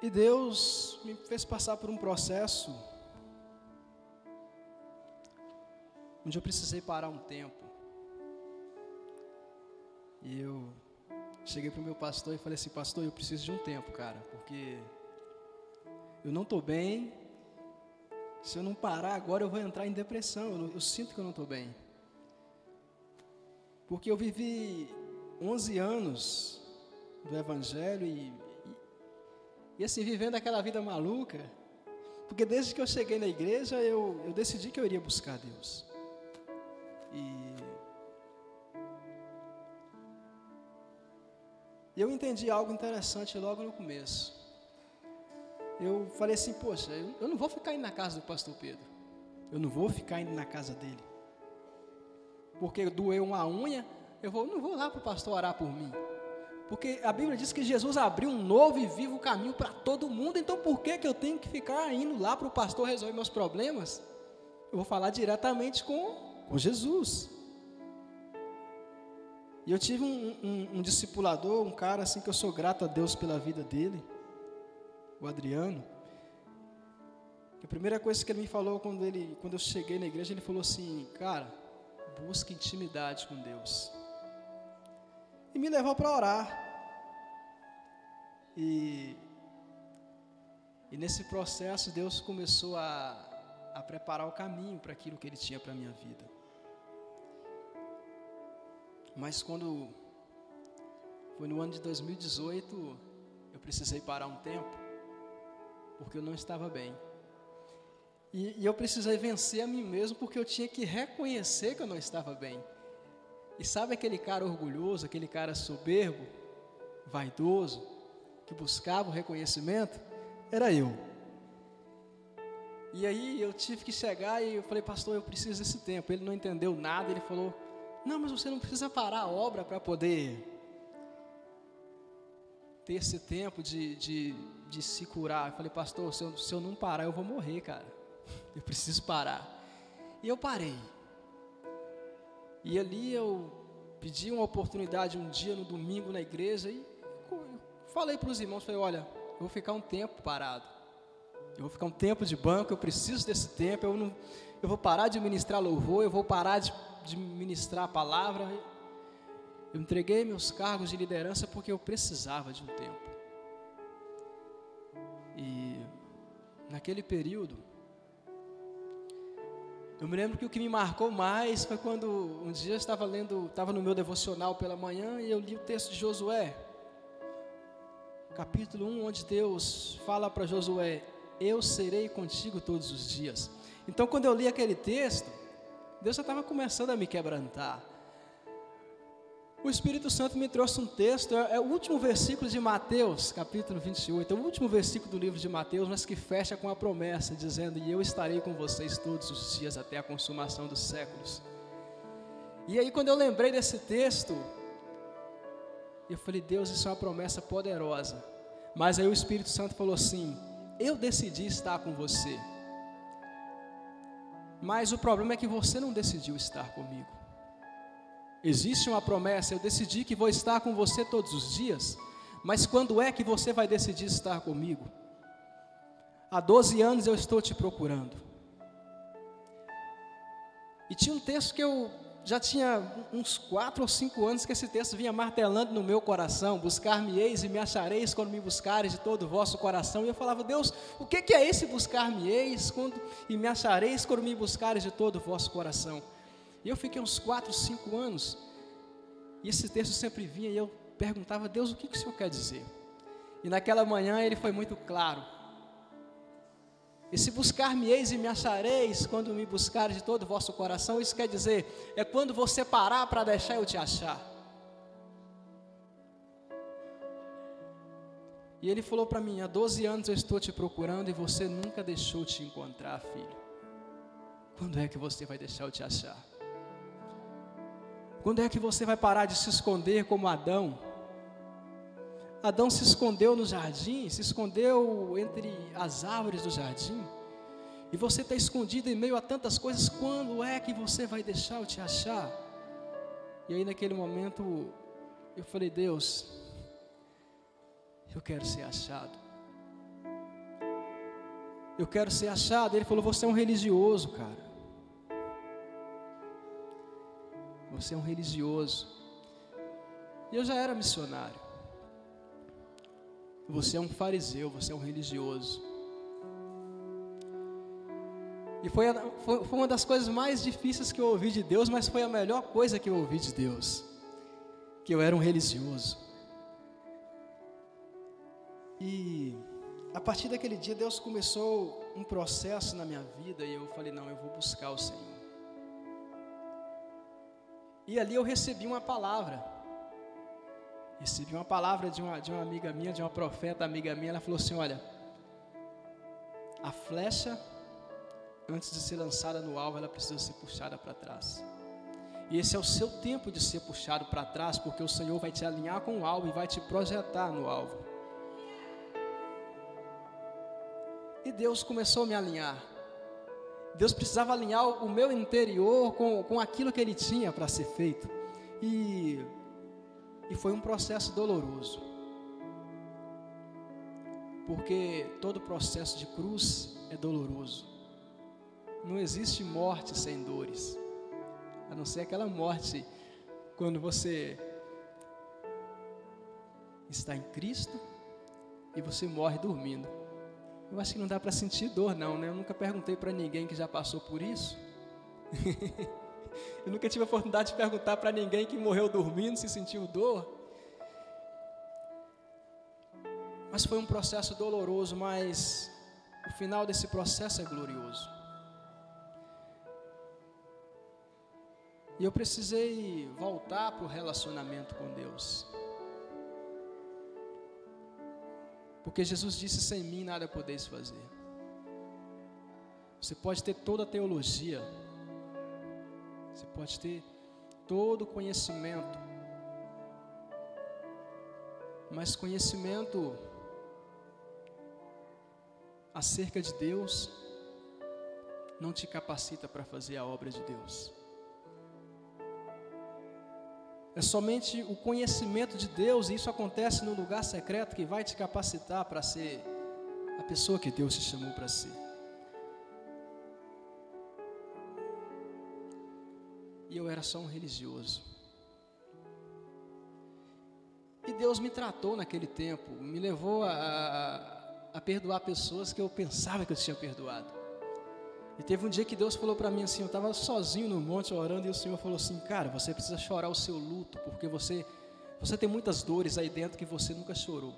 E Deus me fez passar por um processo onde eu precisei parar um tempo. E eu cheguei para o meu pastor e falei assim: pastor, eu preciso de um tempo, cara, porque eu não estou bem. Se eu não parar agora, eu vou entrar em depressão. Eu sinto que eu não estou bem. Porque eu vivi 11 anos do Evangelho e assim, vivendo aquela vida maluca. Porque desde que eu cheguei na igreja, eu decidi que eu iria buscar Deus. E eu entendi algo interessante logo no começo. Eu falei assim: poxa, eu não vou ficar indo na casa do pastor Pedro. Eu não vou ficar indo na casa dele. Porque doeu uma unha, não vou lá para o pastor orar por mim. Porque a Bíblia diz que Jesus abriu um novo e vivo caminho para todo mundo. Então por que eu tenho que ficar indo lá para o pastor resolver meus problemas? Eu vou falar diretamente com Jesus. E eu tive um discipulador, um cara assim que eu sou grato a Deus pela vida dele, o Adriano. A primeira coisa que ele me falou quando eu cheguei na igreja, ele falou assim: cara, busca intimidade com Deus. E me levou para orar. E nesse processo Deus começou a preparar o caminho para aquilo que Ele tinha para a minha vida. Mas quando foi no ano de 2018, eu precisei parar um tempo, porque eu não estava bem. E eu precisei vencer a mim mesmo, porque eu tinha que reconhecer que eu não estava bem. E sabe aquele cara orgulhoso, aquele cara soberbo, vaidoso, que buscava o reconhecimento? Era eu. E aí eu tive que chegar e eu falei: pastor, eu preciso desse tempo. Ele não entendeu nada, ele falou: não, mas você não precisa parar a obra para poder ter esse tempo de se curar. Eu falei: pastor, se eu não parar, eu vou morrer, cara. Eu preciso parar. E eu parei. E ali eu pedi uma oportunidade um dia no domingo na igreja e falei para os irmãos, falei: olha, eu vou ficar um tempo parado. Eu vou ficar um tempo de banco, eu preciso desse tempo, eu vou parar de ministrar louvor, eu vou parar de ministrar a palavra. Eu entreguei meus cargos de liderança porque eu precisava de um tempo. E naquele período, eu me lembro que o que me marcou mais foi quando um dia eu estava no meu devocional pela manhã e eu li o texto de Josué, capítulo 1, onde Deus fala para Josué: eu serei contigo todos os dias. Então quando eu li aquele texto, Deus já estava começando a me quebrantar. O Espírito Santo me trouxe um texto, é o último versículo de Mateus, capítulo 28, é o último versículo do livro de Mateus, mas que fecha com a promessa, dizendo: e eu estarei com vocês todos os dias até a consumação dos séculos. E aí quando eu lembrei desse texto, eu falei: Deus, isso é uma promessa poderosa. Mas aí o Espírito Santo falou assim: eu decidi estar com você, mas o problema é que você não decidiu estar comigo. Existe uma promessa, eu decidi que vou estar com você todos os dias, mas quando é que você vai decidir estar comigo? Há 12 anos eu estou te procurando. E tinha um texto que eu já tinha uns 4 ou 5 anos que esse texto vinha martelando no meu coração: buscar-me-eis e me achareis quando me buscareis de todo o vosso coração. E eu falava: Deus, o que é esse buscar-me-eis e me achareis quando me buscareis de todo o vosso coração? E eu fiquei uns 4, 5 anos, e esse texto sempre vinha, e eu perguntava: Deus, o que o Senhor quer dizer? E naquela manhã ele foi muito claro. Esse buscar-me-eis e me achareis quando me buscareis de todo o vosso coração, isso quer dizer, é quando você parar para deixar eu te achar. E ele falou para mim: há 12 anos eu estou te procurando e você nunca deixou te encontrar, filho. Quando é que você vai deixar eu te achar? Quando é que você vai parar de se esconder como Adão? Adão se escondeu no jardim, se escondeu entre as árvores do jardim. E você está escondido em meio a tantas coisas. Quando é que você vai deixar eu te achar? E aí naquele momento eu falei: Deus, eu quero ser achado. eu quero ser achado. Ele falou, você é um religioso, cara. Você é um religioso. E eu já era missionário. Você é um fariseu, você é um religioso. E foi uma das coisas mais difíceis que eu ouvi de Deus, mas foi a melhor coisa que eu ouvi de Deus. Que eu era um religioso. E a partir daquele dia Deus começou um processo na minha vida e eu falei, não, eu vou buscar o Senhor. E ali eu recebi uma palavra. Recebi uma palavra de uma amiga minha, de uma profeta amiga minha. Ela falou assim, olha, a flecha, antes de ser lançada no alvo, ela precisa ser puxada para trás. E esse é o seu tempo de ser puxado para trás, porque o Senhor vai te alinhar com o alvo e vai te projetar no alvo. E Deus começou a me alinhar. Deus precisava alinhar o meu interior com aquilo que Ele tinha para ser feito. E foi um processo doloroso. Porque todo processo de cruz é doloroso. Não existe morte sem dores. A não ser aquela morte quando você está em Cristo e você morre dormindo. Eu acho que não dá para sentir dor não, né? Eu nunca perguntei para ninguém que já passou por isso. Eu nunca tive a oportunidade de perguntar para ninguém que morreu dormindo se sentiu dor. Mas foi um processo doloroso, mas o final desse processo é glorioso. E eu precisei voltar para o relacionamento com Deus. Porque Jesus disse, sem mim nada podeis fazer. Você pode ter toda a teologia. Você pode ter todo o conhecimento. Mas conhecimento acerca de Deus não te capacita para fazer a obra de Deus. É somente o conhecimento de Deus, e isso acontece no lugar secreto, que vai te capacitar para ser a pessoa que Deus te chamou para ser. E eu era só um religioso. E Deus me tratou naquele tempo, me levou a perdoar pessoas que eu pensava que eu tinha perdoado. E teve um dia que Deus falou para mim assim, eu estava sozinho no monte orando, e o Senhor falou assim, cara, você precisa chorar o seu luto, porque você tem muitas dores aí dentro que você nunca chorou.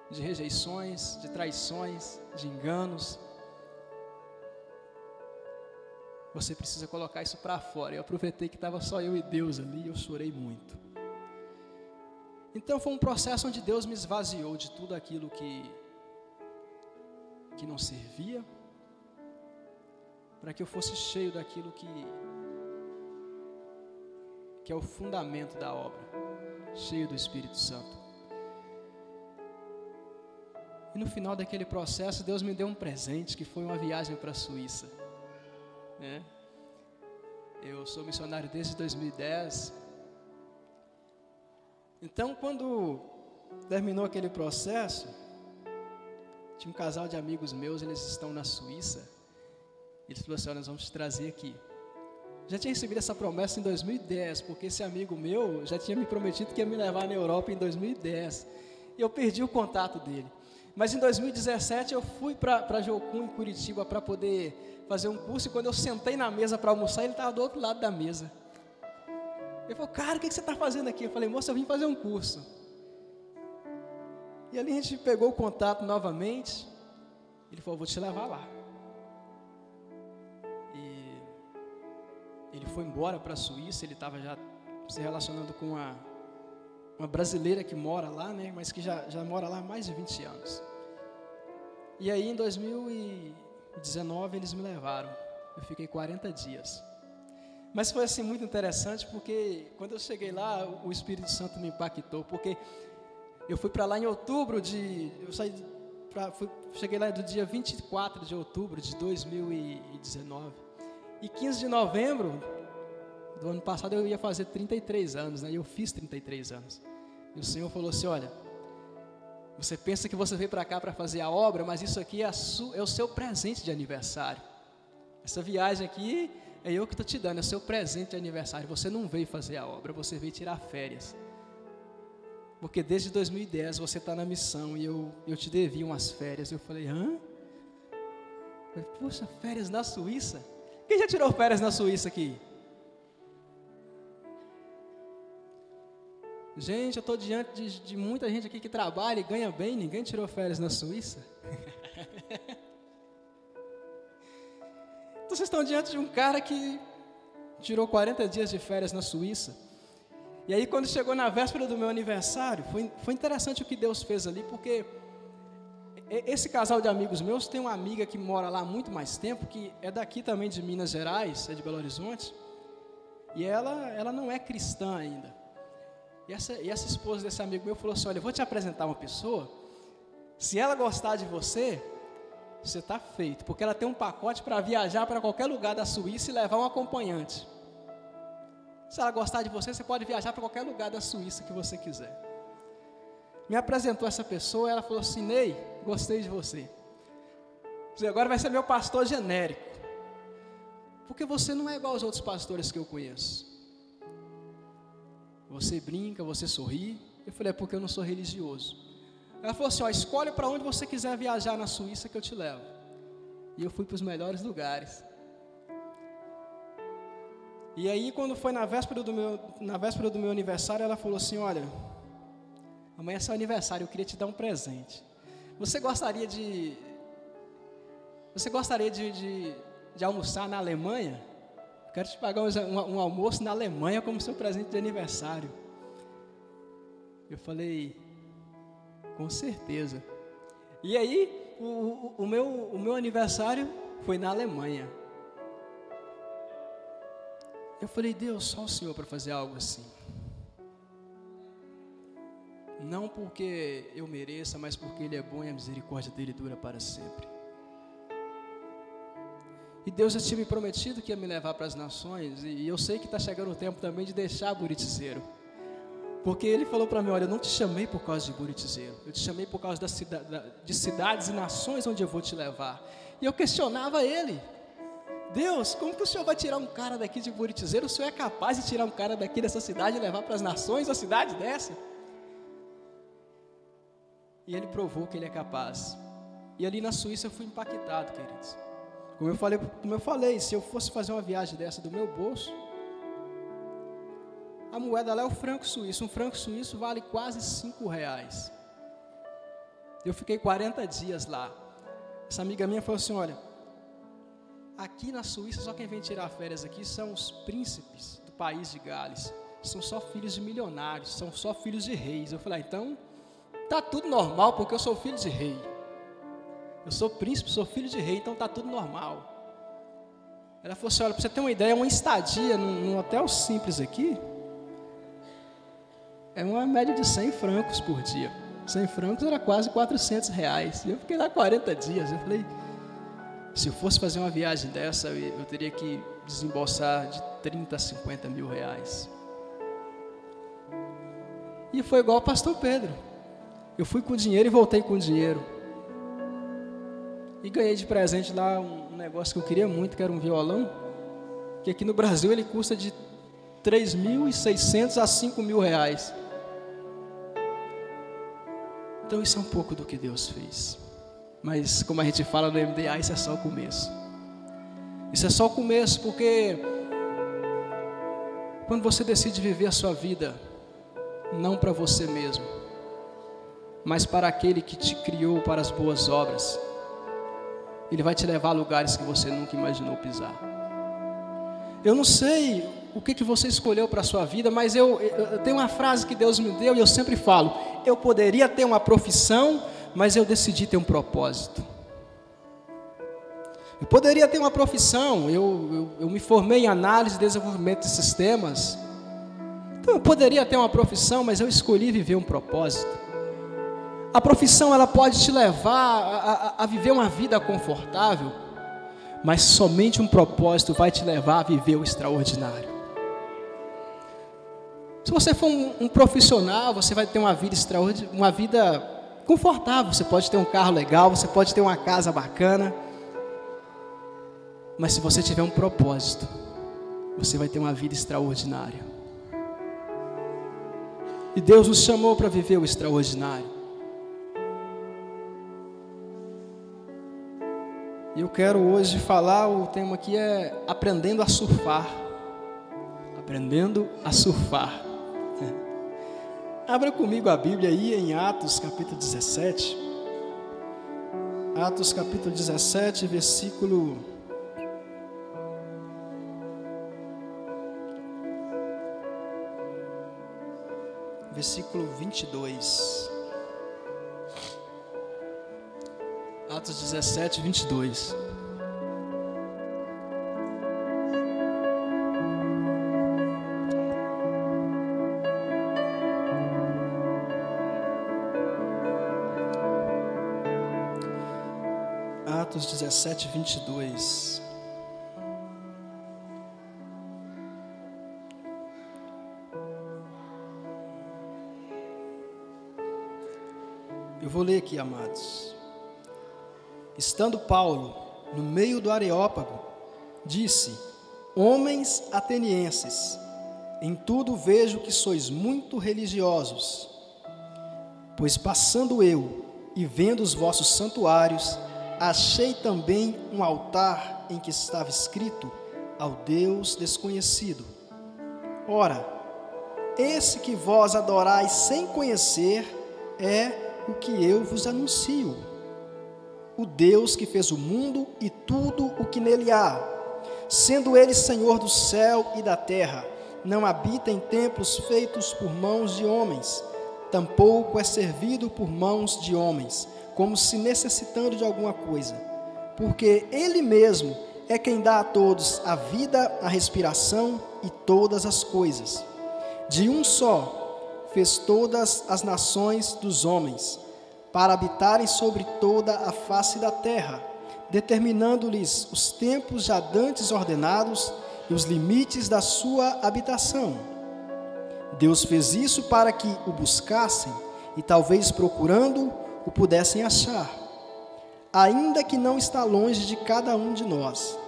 De rejeições, de traições, de enganos. Você precisa colocar isso para fora. Eu aproveitei que estava só eu e Deus ali, e eu chorei muito. Então foi um processo onde Deus me esvaziou de tudo aquilo que não servia, para que eu fosse cheio daquilo que é o fundamento da obra, cheio do Espírito Santo. E no final daquele processo, Deus me deu um presente, que foi uma viagem para a Suíça, né? Eu sou missionário desde 2010. Então, quando terminou aquele processo, tinha um casal de amigos meus, eles estão na Suíça. Eles falaram assim, olha, nós vamos te trazer aqui. Já tinha recebido essa promessa em 2010, porque esse amigo meu já tinha me prometido que ia me levar na Europa em 2010. E eu perdi o contato dele. Mas em 2017 eu fui para Jocum, em Curitiba, para poder fazer um curso. E quando eu sentei na mesa para almoçar, ele estava do outro lado da mesa. Ele falou, cara, o que você está fazendo aqui? Eu falei, moça, eu vim fazer um curso. E ali a gente pegou o contato novamente. Ele falou, vou te levar lá. E ele foi embora para a Suíça. Ele estava já se relacionando com uma brasileira que mora lá, né? Mas que já mora lá há mais de 20 anos. E aí em 2019 eles me levaram. Eu fiquei 40 dias. Mas foi assim muito interessante, porque quando eu cheguei lá, o Espírito Santo me impactou, porque eu fui para lá em outubro cheguei lá do dia 24 de outubro de 2019. E 15 de novembro do ano passado eu ia fazer 33 anos, né? E eu fiz 33 anos. E o Senhor falou assim, olha, Você pensa que você veio para cá para fazer a obra, mas isso aqui é o seu presente de aniversário. Essa viagem aqui é eu que estou te dando, é o seu presente de aniversário. Você não veio fazer a obra, você veio tirar férias. Porque desde 2010 você está na missão e eu te devia umas férias. Eu falei, hã? Eu falei, poxa, férias na Suíça? Quem já tirou férias na Suíça aqui? Gente, eu estou diante de muita gente aqui que trabalha e ganha bem, ninguém tirou férias na Suíça. Então vocês estão diante de um cara que tirou 40 dias de férias na Suíça. E aí quando chegou na véspera do meu aniversário, foi interessante o que Deus fez ali, porque esse casal de amigos meus tem uma amiga que mora lá há muito mais tempo, que é daqui também de Minas Gerais, é de Belo Horizonte, e ela não é cristã ainda. E essa esposa desse amigo meu falou assim, olha, eu vou te apresentar uma pessoa, se ela gostar de você, você está feito, porque ela tem um pacote para viajar para qualquer lugar da Suíça e levar um acompanhante. Se ela gostar de você, você pode viajar para qualquer lugar da Suíça que você quiser. Me apresentou essa pessoa, ela falou assim, Ney, gostei de você. Você agora vai ser meu pastor genérico, porque você não é igual aos outros pastores que eu conheço. Você brinca, você sorri. Eu falei, é porque eu não sou religioso. Ela falou assim, ó, escolhe para onde você quiser viajar na Suíça que eu te levo. E eu fui para os melhores lugares. E aí, quando foi na véspera do meu aniversário, ela falou assim, olha, amanhã é seu aniversário, eu queria te dar um presente. Você gostaria de almoçar na Alemanha? Quero te pagar um almoço na Alemanha como seu presente de aniversário. Eu falei, com certeza. E aí, o meu aniversário foi na Alemanha. Eu falei, Deus, só o Senhor para fazer algo assim. Não porque eu mereça, mas porque Ele é bom e a misericórdia dEle dura para sempre. E Deus já tinha me prometido que ia me levar para as nações, e eu sei que está chegando o tempo também de deixar Buritizeiro. Porque Ele falou para mim, olha, eu não te chamei por causa de Buritizeiro, eu te chamei por causa de cidades e nações onde eu vou te levar. E eu questionava Ele, Deus, como que o Senhor vai tirar um cara daqui de Buritizeiro? O Senhor é capaz de tirar um cara daqui dessa cidade e levar para as nações, uma cidade dessa? E Ele provou que Ele é capaz. E ali na Suíça eu fui impactado, queridos. Como eu falei, se eu fosse fazer uma viagem dessa do meu bolso, a moeda lá é o franco suíço. Um franco suíço vale quase R$5. Eu fiquei 40 dias lá. Essa amiga minha falou assim, olha, aqui na Suíça só quem vem tirar férias aqui são os príncipes do país de Gales. São só filhos de milionários, são só filhos de reis. Eu falei, então tá tudo normal, porque eu sou filho de rei. Eu sou príncipe, sou filho de rei, então está tudo normal. Ela falou assim, olha, para você ter uma ideia, uma estadia num hotel simples aqui, é uma média de 100 francos por dia. 100 francos era quase R$400. E eu fiquei lá 40 dias. Eu falei, se eu fosse fazer uma viagem dessa, eu teria que desembolsar de 30 a 50 mil reais. E foi igual o pastor Pedro. Eu fui com dinheiro e voltei com dinheiro. E ganhei de presente lá um negócio que eu queria muito, que era um violão, que aqui no Brasil ele custa de 3.600 a 5.000 reais. Então isso é um pouco do que Deus fez. Mas como a gente fala no MDA, isso é só o começo. Isso é só o começo, porque quando você decide viver a sua vida, não para você mesmo, mas para aquele que te criou para as boas obras, Ele vai te levar a lugares que você nunca imaginou pisar. Eu não sei o que você escolheu para a sua vida, mas eu tenho uma frase que Deus me deu e eu sempre falo, eu poderia ter uma profissão, mas eu decidi ter um propósito. Eu poderia ter uma profissão, eu me formei em análise e desenvolvimento de sistemas, então eu poderia ter uma profissão, mas eu escolhi viver um propósito. A profissão ela pode te levar a viver uma vida confortável, mas somente um propósito vai te levar a viver o extraordinário. Se você for um profissional, você vai ter uma vida extraordinária, uma vida confortável. Você pode ter um carro legal, você pode ter uma casa bacana, mas se você tiver um propósito, você vai ter uma vida extraordinária. E Deus nos chamou para viver o extraordinário. E eu quero hoje falar, o tema aqui é aprendendo a surfar. Aprendendo a surfar. Abra comigo a Bíblia aí em Atos capítulo 17. Atos capítulo 17, versículo 22. Atos 17, 22. Atos 17, 22. Eu vou ler aqui, amados. Estando Paulo no meio do Areópago, disse: homens atenienses, em tudo vejo que sois muito religiosos. Pois passando eu e vendo os vossos santuários, achei também um altar em que estava escrito: ao Deus desconhecido. Ora, esse que vós adorais sem conhecer é o que eu vos anuncio. O Deus que fez o mundo e tudo o que nele há, sendo ele Senhor do céu e da terra, não habita em templos feitos por mãos de homens, tampouco é servido por mãos de homens, como se necessitando de alguma coisa, porque ele mesmo é quem dá a todos a vida, a respiração e todas as coisas. De um só fez todas as nações dos homens, para habitarem sobre toda a face da terra, determinando-lhes os tempos já dantes ordenados e os limites da sua habitação. Deus fez isso para que o buscassem e talvez procurando o pudessem achar, ainda que não está longe de cada um de nós,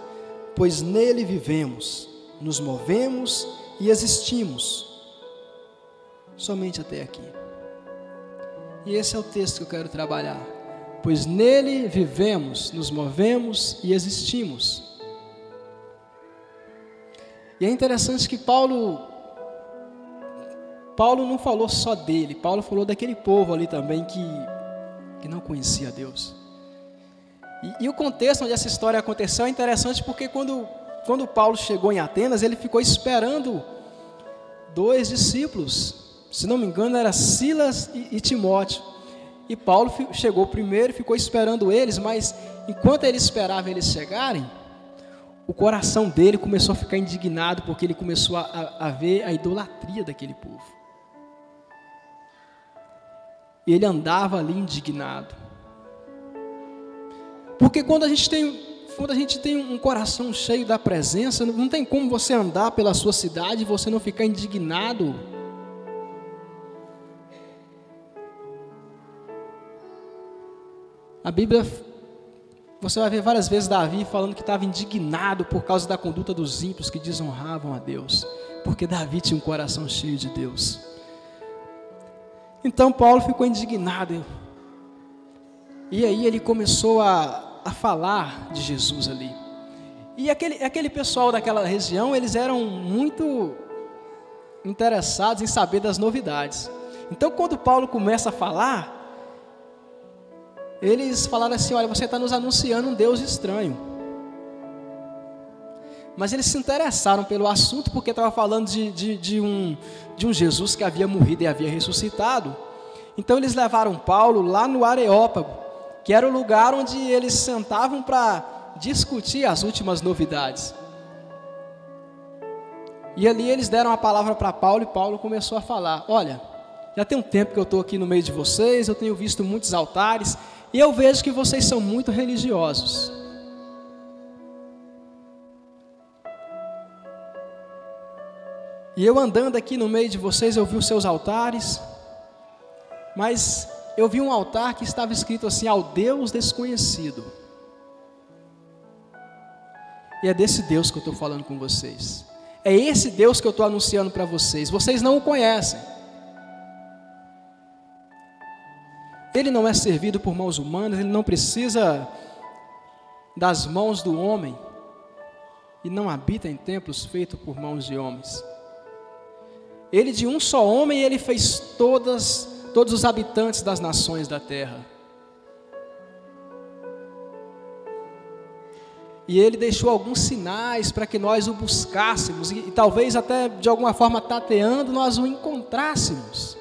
pois nele vivemos, nos movemos e existimos. Somente até aqui. E esse é o texto que eu quero trabalhar. Pois nele vivemos, nos movemos e existimos. E é interessante que Paulo não falou só dele, Paulo falou daquele povo ali também que não conhecia Deus. E o contexto onde essa história aconteceu é interessante porque quando Paulo chegou em Atenas, ele ficou esperando 2 discípulos. Se não me engano, era Silas e Timóteo. E Paulo chegou primeiro e ficou esperando eles, mas enquanto ele esperava eles chegarem, o coração dele começou a ficar indignado, porque ele começou a ver a idolatria daquele povo. E ele andava ali indignado. Porque quando a gente tem um coração cheio da presença, não tem como você andar pela sua cidade e você não ficar indignado. A Bíblia, você vai ver várias vezes Davi falando que estava indignado por causa da conduta dos ímpios que desonravam a Deus, porque Davi tinha um coração cheio de Deus. Então Paulo ficou indignado, e aí ele começou a falar de Jesus ali. E aquele pessoal daquela região, eles eram muito interessados em saber das novidades. Então quando Paulo começa a falar, eles falaram assim: olha, você está nos anunciando um Deus estranho. Mas eles se interessaram pelo assunto porque estava falando de um Jesus que havia morrido e havia ressuscitado. Então eles levaram Paulo lá no Areópago, que era o lugar onde eles sentavam para discutir as últimas novidades. E ali eles deram a palavra para Paulo e Paulo começou a falar: olha, já tem um tempo que eu estou aqui no meio de vocês, eu tenho visto muitos altares, e eu vejo que vocês são muito religiosos. E eu andando aqui no meio de vocês, eu vi os seus altares, mas eu vi um altar que estava escrito assim: ao Deus desconhecido. E é desse Deus que eu estou falando com vocês. É esse Deus que eu estou anunciando para vocês. Vocês não o conhecem. Ele não é servido por mãos humanas, ele não precisa das mãos do homem, e não habita em templos feitos por mãos de homens. Ele, de um só homem, ele fez todos os habitantes das nações da terra. E ele deixou alguns sinais para que nós o buscássemos, e talvez até de alguma forma tateando nós o encontrássemos.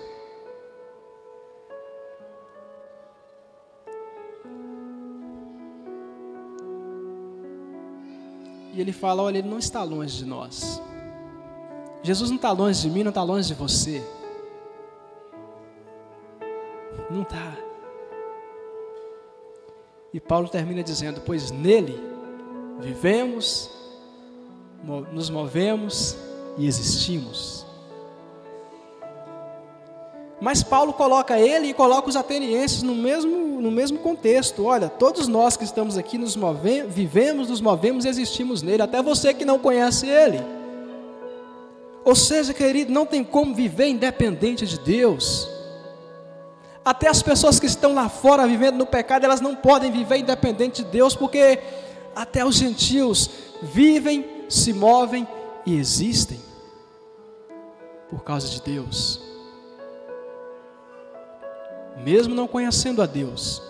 E ele fala: olha, ele não está longe de nós. Jesus não está longe de mim, não está longe de você. Não está. E Paulo termina dizendo: pois nele vivemos, nos movemos e existimos. Mas Paulo coloca ele e coloca os atenienses no mesmo contexto. Olha, todos nós que estamos aqui vivemos, nos movemos e existimos nele, até você que não conhece ele. Ou seja, querido, não tem como viver independente de Deus. Até as pessoas que estão lá fora vivendo no pecado, elas não podem viver independente de Deus, porque até os gentios vivem, se movem e existem por causa de Deus. Mesmo não conhecendo a Deus.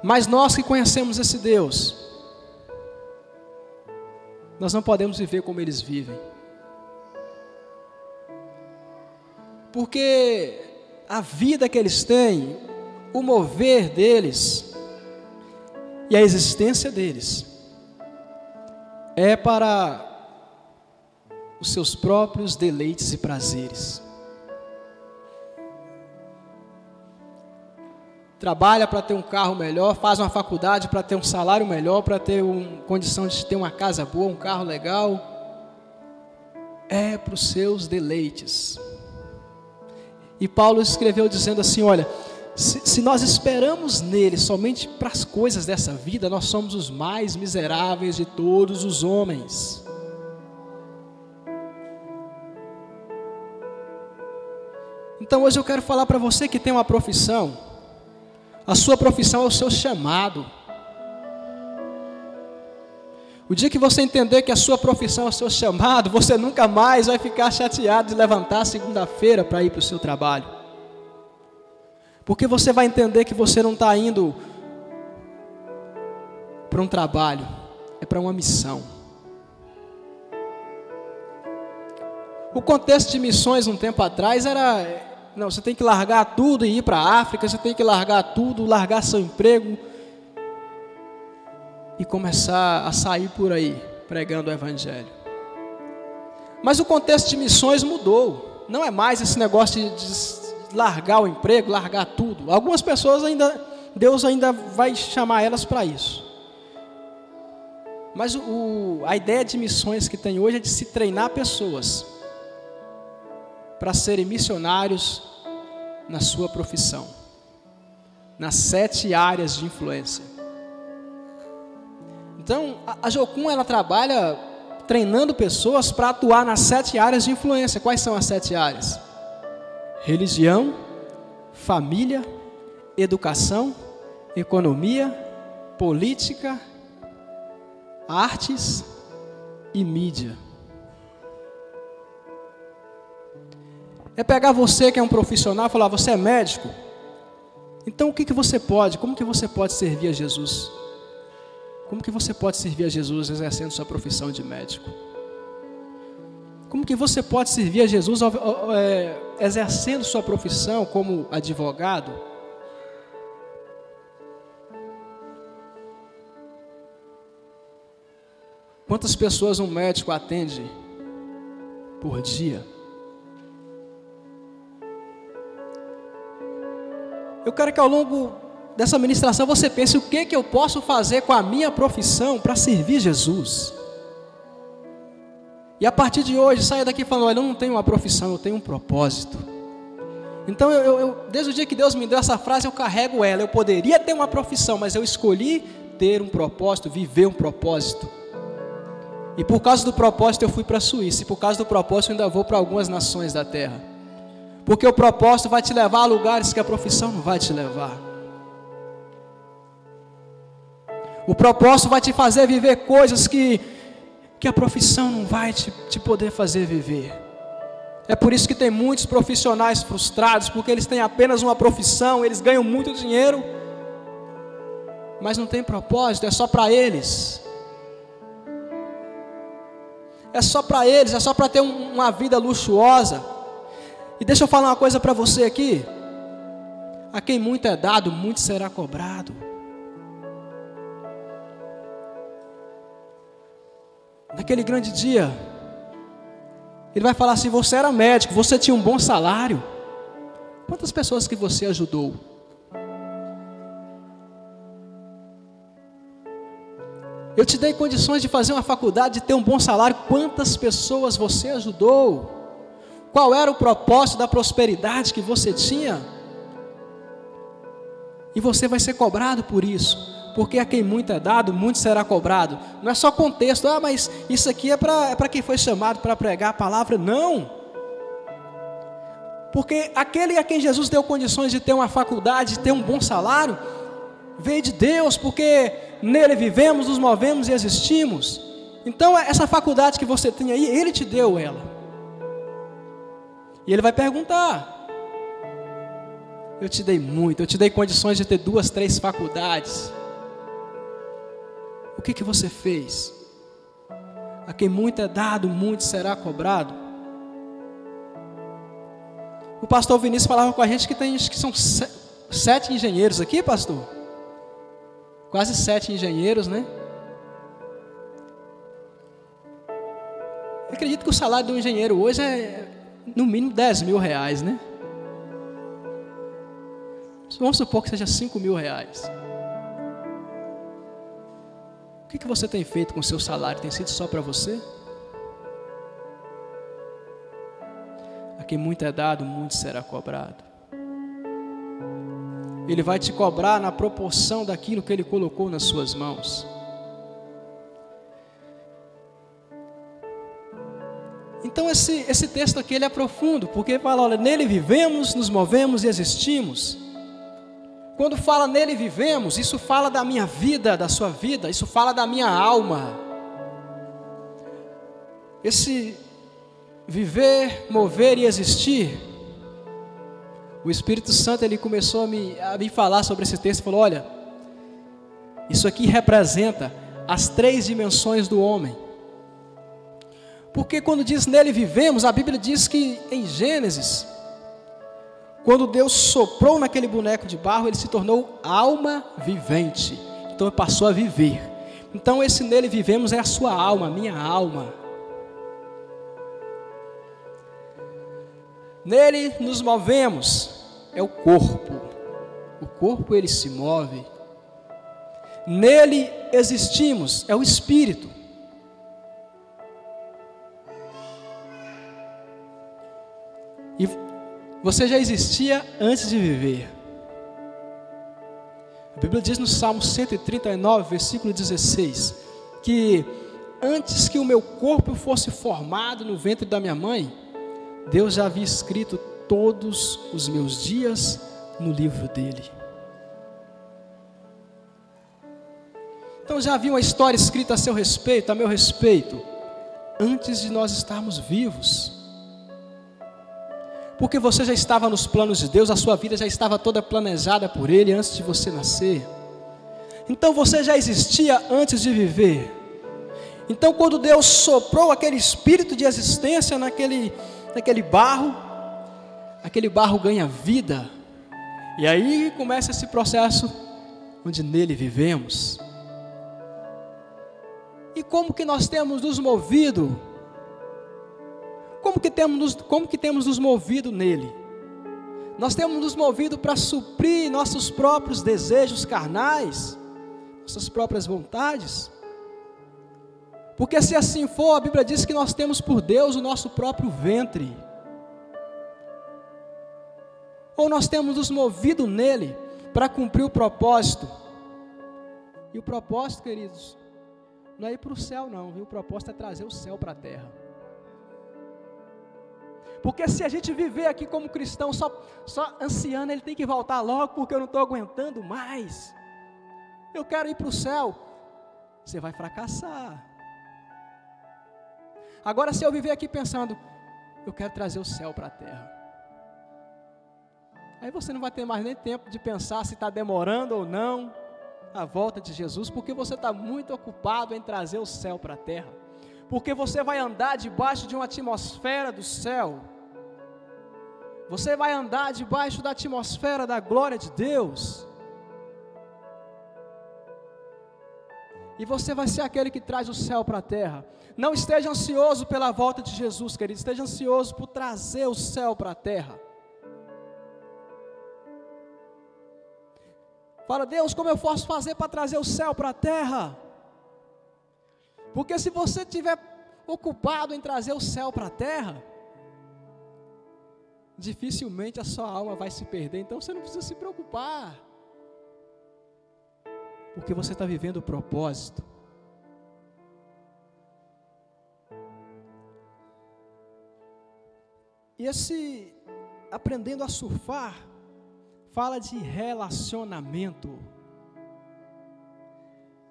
Mas nós que conhecemos esse Deus, nós não podemos viver como eles vivem. Porque a vida que eles têm, o mover deles e a existência deles é para os seus próprios deleites e prazeres. Trabalha para ter um carro melhor, faz uma faculdade para ter um salário melhor, para ter condição de ter uma casa boa, um carro legal. É para os seus deleites. E Paulo escreveu dizendo assim: olha, se nós esperamos nele somente para as coisas dessa vida, nós somos os mais miseráveis de todos os homens. Então hoje eu quero falar para você que tem uma profissão. A sua profissão é o seu chamado. O dia que você entender que a sua profissão é o seu chamado, você nunca mais vai ficar chateado de levantar segunda-feira para ir para o seu trabalho. Porque você vai entender que você não está indo para um trabalho, é para uma missão. O contexto de missões um tempo atrás era: não, você tem que largar tudo e ir para a África, você tem que largar tudo, largar seu emprego e começar a sair por aí, pregando o Evangelho. Mas o contexto de missões mudou. Não é mais esse negócio de largar o emprego, largar tudo. Algumas pessoas Deus ainda vai chamar elas para isso. Mas a ideia de missões que tem hoje é de se treinar pessoas para serem missionários na sua profissão, nas 7 áreas de influência. Então, a Jocum, ela trabalha treinando pessoas para atuar nas 7 áreas de influência. Quais são as 7 áreas? Religião, família, educação, economia, política, artes e mídia. É pegar você que é um profissional e falar: você é médico? Então o que você pode? Como que você pode servir a Jesus? Como que você pode servir a Jesus exercendo sua profissão de médico? Como que você pode servir a Jesus exercendo sua profissão como advogado? Quantas pessoas um médico atende por dia? Eu quero que ao longo dessa ministração você pense: o que eu posso fazer com a minha profissão para servir Jesus? E a partir de hoje, saia daqui falando: olha, eu não tenho uma profissão, eu tenho um propósito. Então, desde o dia que Deus me deu essa frase, eu carrego ela. Eu poderia ter uma profissão, mas eu escolhi ter um propósito, viver um propósito. E por causa do propósito eu fui para a Suíça. E por causa do propósito eu ainda vou para algumas nações da terra. Porque o propósito vai te levar a lugares que a profissão não vai te levar. O propósito vai te fazer viver coisas que a profissão não vai te poder fazer viver. É por isso que tem muitos profissionais frustrados, porque eles têm apenas uma profissão, eles ganham muito dinheiro, mas não tem propósito, é só para eles. É só para eles, é só para ter uma vida luxuosa. E deixa eu falar uma coisa para você aqui. A quem muito é dado, muito será cobrado. Naquele grande dia, ele vai falar assim: você era médico, você tinha um bom salário. Quantas pessoas que você ajudou? Eu te dei condições de fazer uma faculdade, de ter um bom salário. Quantas pessoas você ajudou? Qual era o propósito da prosperidade que você tinha? E você vai ser cobrado por isso. Porque a quem muito é dado, muito será cobrado. Não é só contexto, mas isso aqui é para quem foi chamado para pregar a palavra. Não. Porque aquele a quem Jesus deu condições de ter uma faculdade, de ter um bom salário, veio de Deus, porque nele vivemos, nos movemos e existimos. Então essa faculdade que você tem aí, Ele te deu ela. E Ele vai perguntar: eu te dei muito, eu te dei condições de ter 2, 3 faculdades. O que você fez? A quem muito é dado, muito será cobrado. O pastor Vinícius falava com a gente que são 7 engenheiros aqui, pastor. Quase 7 engenheiros, né? Eu acredito que o salário de um engenheiro hoje é no mínimo 10 mil reais, né? Vamos supor que seja 5 mil reais. O que você tem feito com o seu salário? Tem sido só para você? A quem muito é dado, muito será cobrado. Ele vai te cobrar na proporção daquilo que Ele colocou nas suas mãos. Então esse texto aqui ele é profundo, porque fala: olha, nele vivemos, nos movemos e existimos. Quando fala nele vivemos, isso fala da minha vida, da sua vida, isso fala da minha alma. Esse viver, mover e existir, o Espírito Santo ele começou a me falar sobre esse texto e falou: olha, isso aqui representa as 3 dimensões do homem. Porque quando diz nele vivemos, a Bíblia diz que em Gênesis, quando Deus soprou naquele boneco de barro, ele se tornou alma vivente. Então ele passou a viver. Então esse nele vivemos é a sua alma, a minha alma. Nele nos movemos, é o corpo. O corpo ele se move. Nele existimos, é o espírito. E você já existia antes de viver. A Bíblia diz no Salmo 139, versículo 16, que antes que o meu corpo fosse formado no ventre da minha mãe, Deus já havia escrito todos os meus dias no livro dele. Então já havia uma história escrita a seu respeito, a meu respeito, antes de nós estarmos vivos. Porque você já estava nos planos de Deus, a sua vida já estava toda planejada por Ele antes de você nascer. Então você já existia antes de viver. Então quando Deus soprou aquele espírito de existência naquele barro, aquele barro ganha vida. E aí começa esse processo onde nele vivemos. E como que nós temos nos movido? Como que temos nos movido nele? Nós temos nos movido para suprir nossos próprios desejos carnais, nossas próprias vontades? Porque se assim for, a Bíblia diz que nós temos por Deus o nosso próprio ventre. ou nós temos nos movido nele para cumprir o propósito? E o propósito, queridos, não é ir para o céu não, viu? O propósito é trazer o céu para a terra. Porque se a gente viver aqui como cristão só ansiando, ele tem que voltar logo porque eu não estou aguentando mais, eu quero ir para o céu, você vai fracassar. Agora, se eu viver aqui pensando, eu quero trazer o céu para a terra, aí você não vai ter mais nem tempo de pensar se está demorando ou não a volta de Jesus, porque você está muito ocupado em trazer o céu para a terra, porque você vai andar debaixo de uma atmosfera do céu, você vai andar debaixo da atmosfera da glória de Deus, e você vai ser aquele que traz o céu para a terra. Não esteja ansioso pela volta de Jesus, querido, esteja ansioso por trazer o céu para a terra. Fala, Deus, como eu posso fazer para trazer o céu para a terra? Porque se você estiver ocupado em trazer o céu para a terra, dificilmente a sua alma vai se perder. Então você não precisa se preocupar, porque você está vivendo o propósito. E esse aprendendo a surfar fala de relacionamento.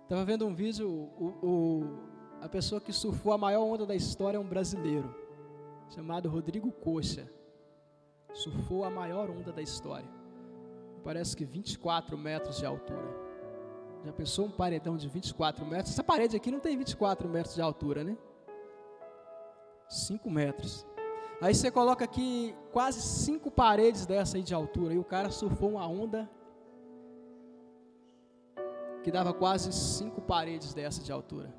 Estava vendo um vídeo, a pessoa que surfou a maior onda da história é um brasileiro, chamado Rodrigo Coxa. Surfou a maior onda da história, parece que 24 metros de altura. Já pensou um paredão de 24 metros? Essa parede aqui não tem 24 metros de altura, né? 5 metros. Aí você coloca aqui quase 5 paredes dessa aí de altura, e o cara surfou uma onda que dava quase 5 paredes dessa de altura.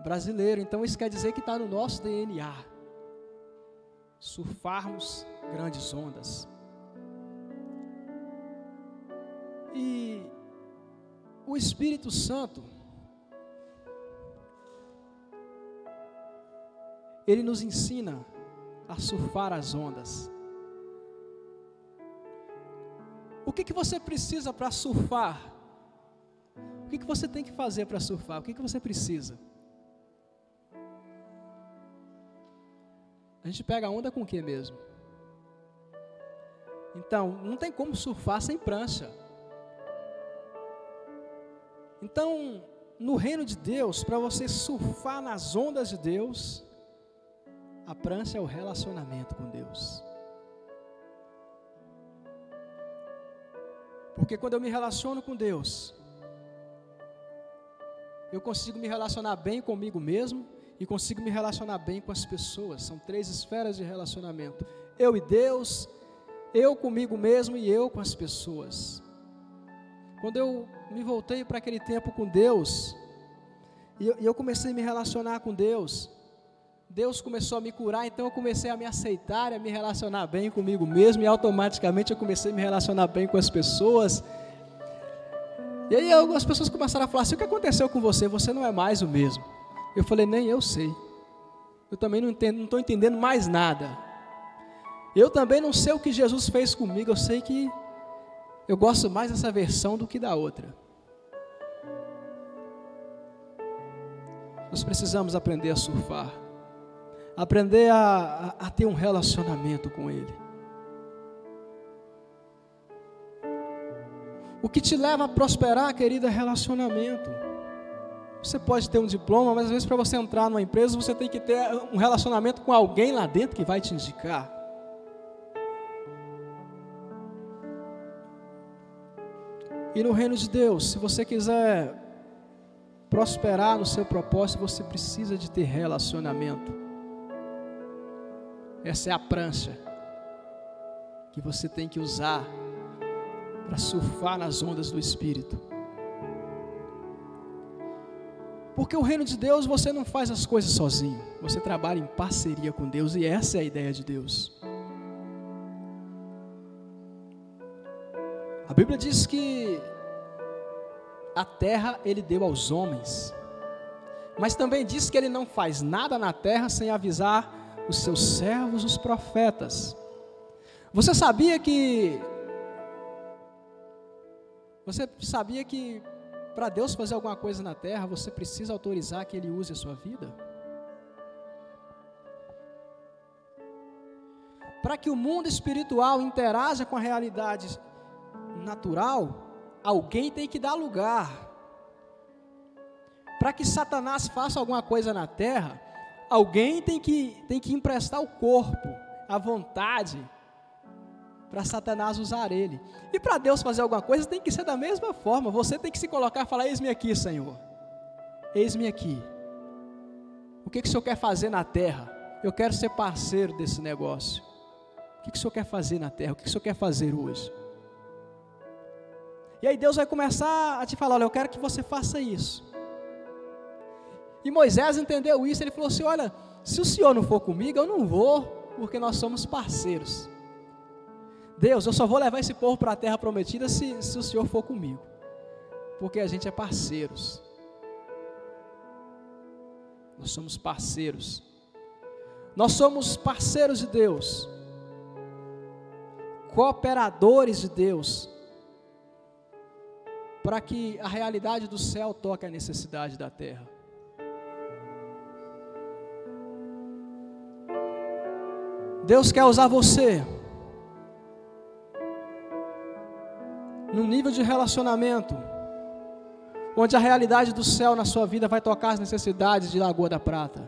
Brasileiro, então isso quer dizer que está no nosso DNA, surfarmos grandes ondas. E o Espírito Santo, ele nos ensina a surfar as ondas. O que você precisa para surfar? O que você tem que fazer para surfar? O que você precisa? A gente pega a onda com o que mesmo? Então, não tem como surfar sem prancha. Então, no reino de Deus, para você surfar nas ondas de Deus, a prancha é o relacionamento com Deus. Porque quando eu me relaciono com Deus, eu consigo me relacionar bem comigo mesmo e consigo me relacionar bem com as pessoas. São 3 esferas de relacionamento: eu e Deus, eu comigo mesmo e eu com as pessoas. Quando eu me voltei para aquele tempo com Deus, e eu comecei a me relacionar com Deus, Deus começou a me curar, então eu comecei a me aceitar, a me relacionar bem comigo mesmo, e automaticamente eu comecei a me relacionar bem com as pessoas. E aí algumas pessoas começaram a falar assim: o que aconteceu com você? Você não é mais o mesmo. Eu falei: nem eu sei. Eu também não estou entendendo mais nada. Eu também não sei o que Jesus fez comigo. Eu sei que eu gosto mais dessa versão do que da outra. Nós precisamos aprender a surfar, aprender a ter um relacionamento com Ele. O que te leva a prosperar, querido, é relacionamento. Você pode ter um diploma, mas às vezes para você entrar numa empresa, você tem que ter um relacionamento com alguém lá dentro que vai te indicar. E no reino de Deus, se você quiser prosperar no seu propósito, você precisa de ter relacionamento. Essa é a prancha que você tem que usar para surfar nas ondas do Espírito. Porque o reino de Deus, você não faz as coisas sozinho, você trabalha em parceria com Deus, e essa é a ideia de Deus. A Bíblia diz que a terra Ele deu aos homens, mas também diz que Ele não faz nada na terra sem avisar os seus servos, os profetas. Você sabia que para Deus fazer alguma coisa na terra, você precisa autorizar que Ele use a sua vida? Para que o mundo espiritual interaja com a realidade natural, alguém tem que dar lugar. Para que Satanás faça alguma coisa na terra, alguém tem que emprestar o corpo, a vontade, para Satanás usar ele. E para Deus fazer alguma coisa, tem que ser da mesma forma. Você tem que se colocar e falar: eis-me aqui, Senhor. Eis-me aqui. O que o Senhor quer fazer na terra? Eu quero ser parceiro desse negócio. O que o Senhor quer fazer na terra? O que o Senhor quer fazer hoje? E aí Deus vai começar a te falar: olha, eu quero que você faça isso. E Moisés entendeu isso. Ele falou assim: olha, se o Senhor não for comigo, eu não vou, porque nós somos parceiros. Deus, eu só vou levar esse povo para a terra prometida se o Senhor for comigo, porque a gente é parceiros. Nós somos parceiros. Nós somos parceiros de Deus, cooperadores de Deus, para que a realidade do céu toque a necessidade da terra. Deus quer usar você num nível de relacionamento onde a realidade do céu na sua vida vai tocar as necessidades de Lagoa da Prata.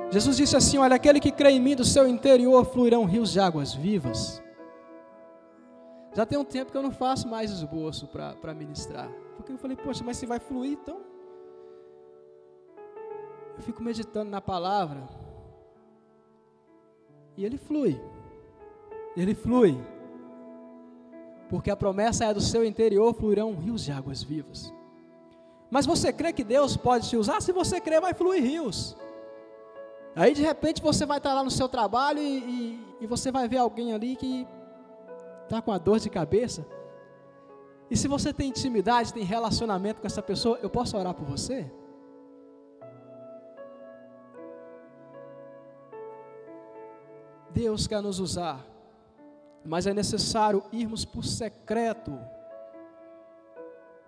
Jesus disse assim: olha, aquele que crê em mim, do seu interior fluirão rios de águas vivas. Já tem um tempo que eu não faço mais esboço para ministrar, porque eu falei: poxa, mas se vai fluir, então eu fico meditando na palavra e ele flui, porque a promessa é: do seu interior fluirão rios de águas vivas. Mas você crê que Deus pode te usar? Se você crê, vai fluir rios. Aí de repente você vai estar lá no seu trabalho e você vai ver alguém ali que está com a dor de cabeça, e se você tem intimidade, tem relacionamento com essa pessoa, eu posso orar por você? Deus quer nos usar, mas é necessário irmos por secreto.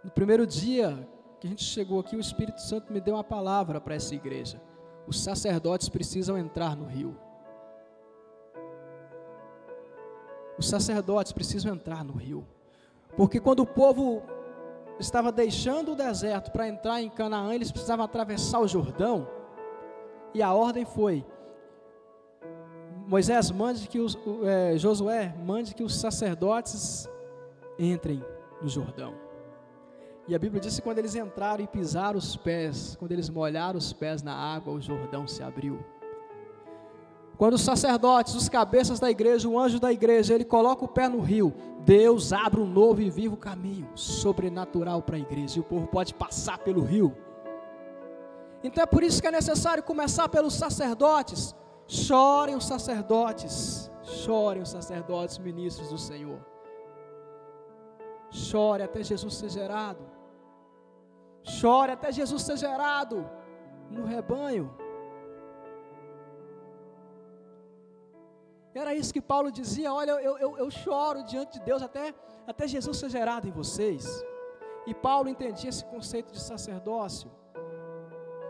No primeiro dia que a gente chegou aqui, o Espírito Santo me deu uma palavra para essa igreja: os sacerdotes precisam entrar no rio. Os sacerdotes precisam entrar no rio, porque quando o povo estava deixando o deserto para entrar em Canaã, eles precisavam atravessar o Jordão, e a ordem foi: Moisés, mande que Josué, mande que os sacerdotes entrem no Jordão. E a Bíblia diz que quando eles entraram e pisaram os pés, quando eles molharam os pés na água, o Jordão se abriu. Quando os sacerdotes, os cabeças da igreja, o anjo da igreja, ele coloca o pé no rio, Deus abre um novo e vivo caminho sobrenatural para a igreja, e o povo pode passar pelo rio. Então é por isso que é necessário começar pelos sacerdotes. Chorem os sacerdotes, ministros do Senhor. Chore até Jesus ser gerado. Chore até Jesus ser gerado no rebanho. Era isso que Paulo dizia: olha, eu choro diante de Deus até Jesus ser gerado em vocês. E Paulo entendia esse conceito de sacerdócio.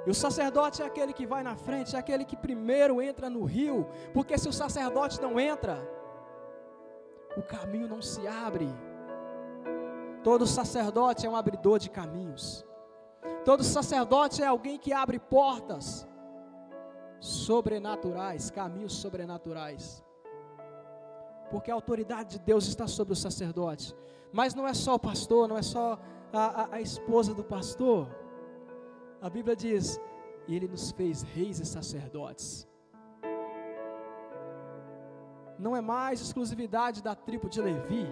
E o sacerdote é aquele que vai na frente, é aquele que primeiro entra no rio, porque se o sacerdote não entra, o caminho não se abre. Todo sacerdote é um abridor de caminhos. Todo sacerdote é alguém que abre portas sobrenaturais, caminhos sobrenaturais. Porque a autoridade de Deus está sobre o sacerdote. Mas não é só o pastor, não é só a esposa do pastor. A Bíblia diz: Ele nos fez reis e sacerdotes. Não é mais exclusividade da tribo de Levi,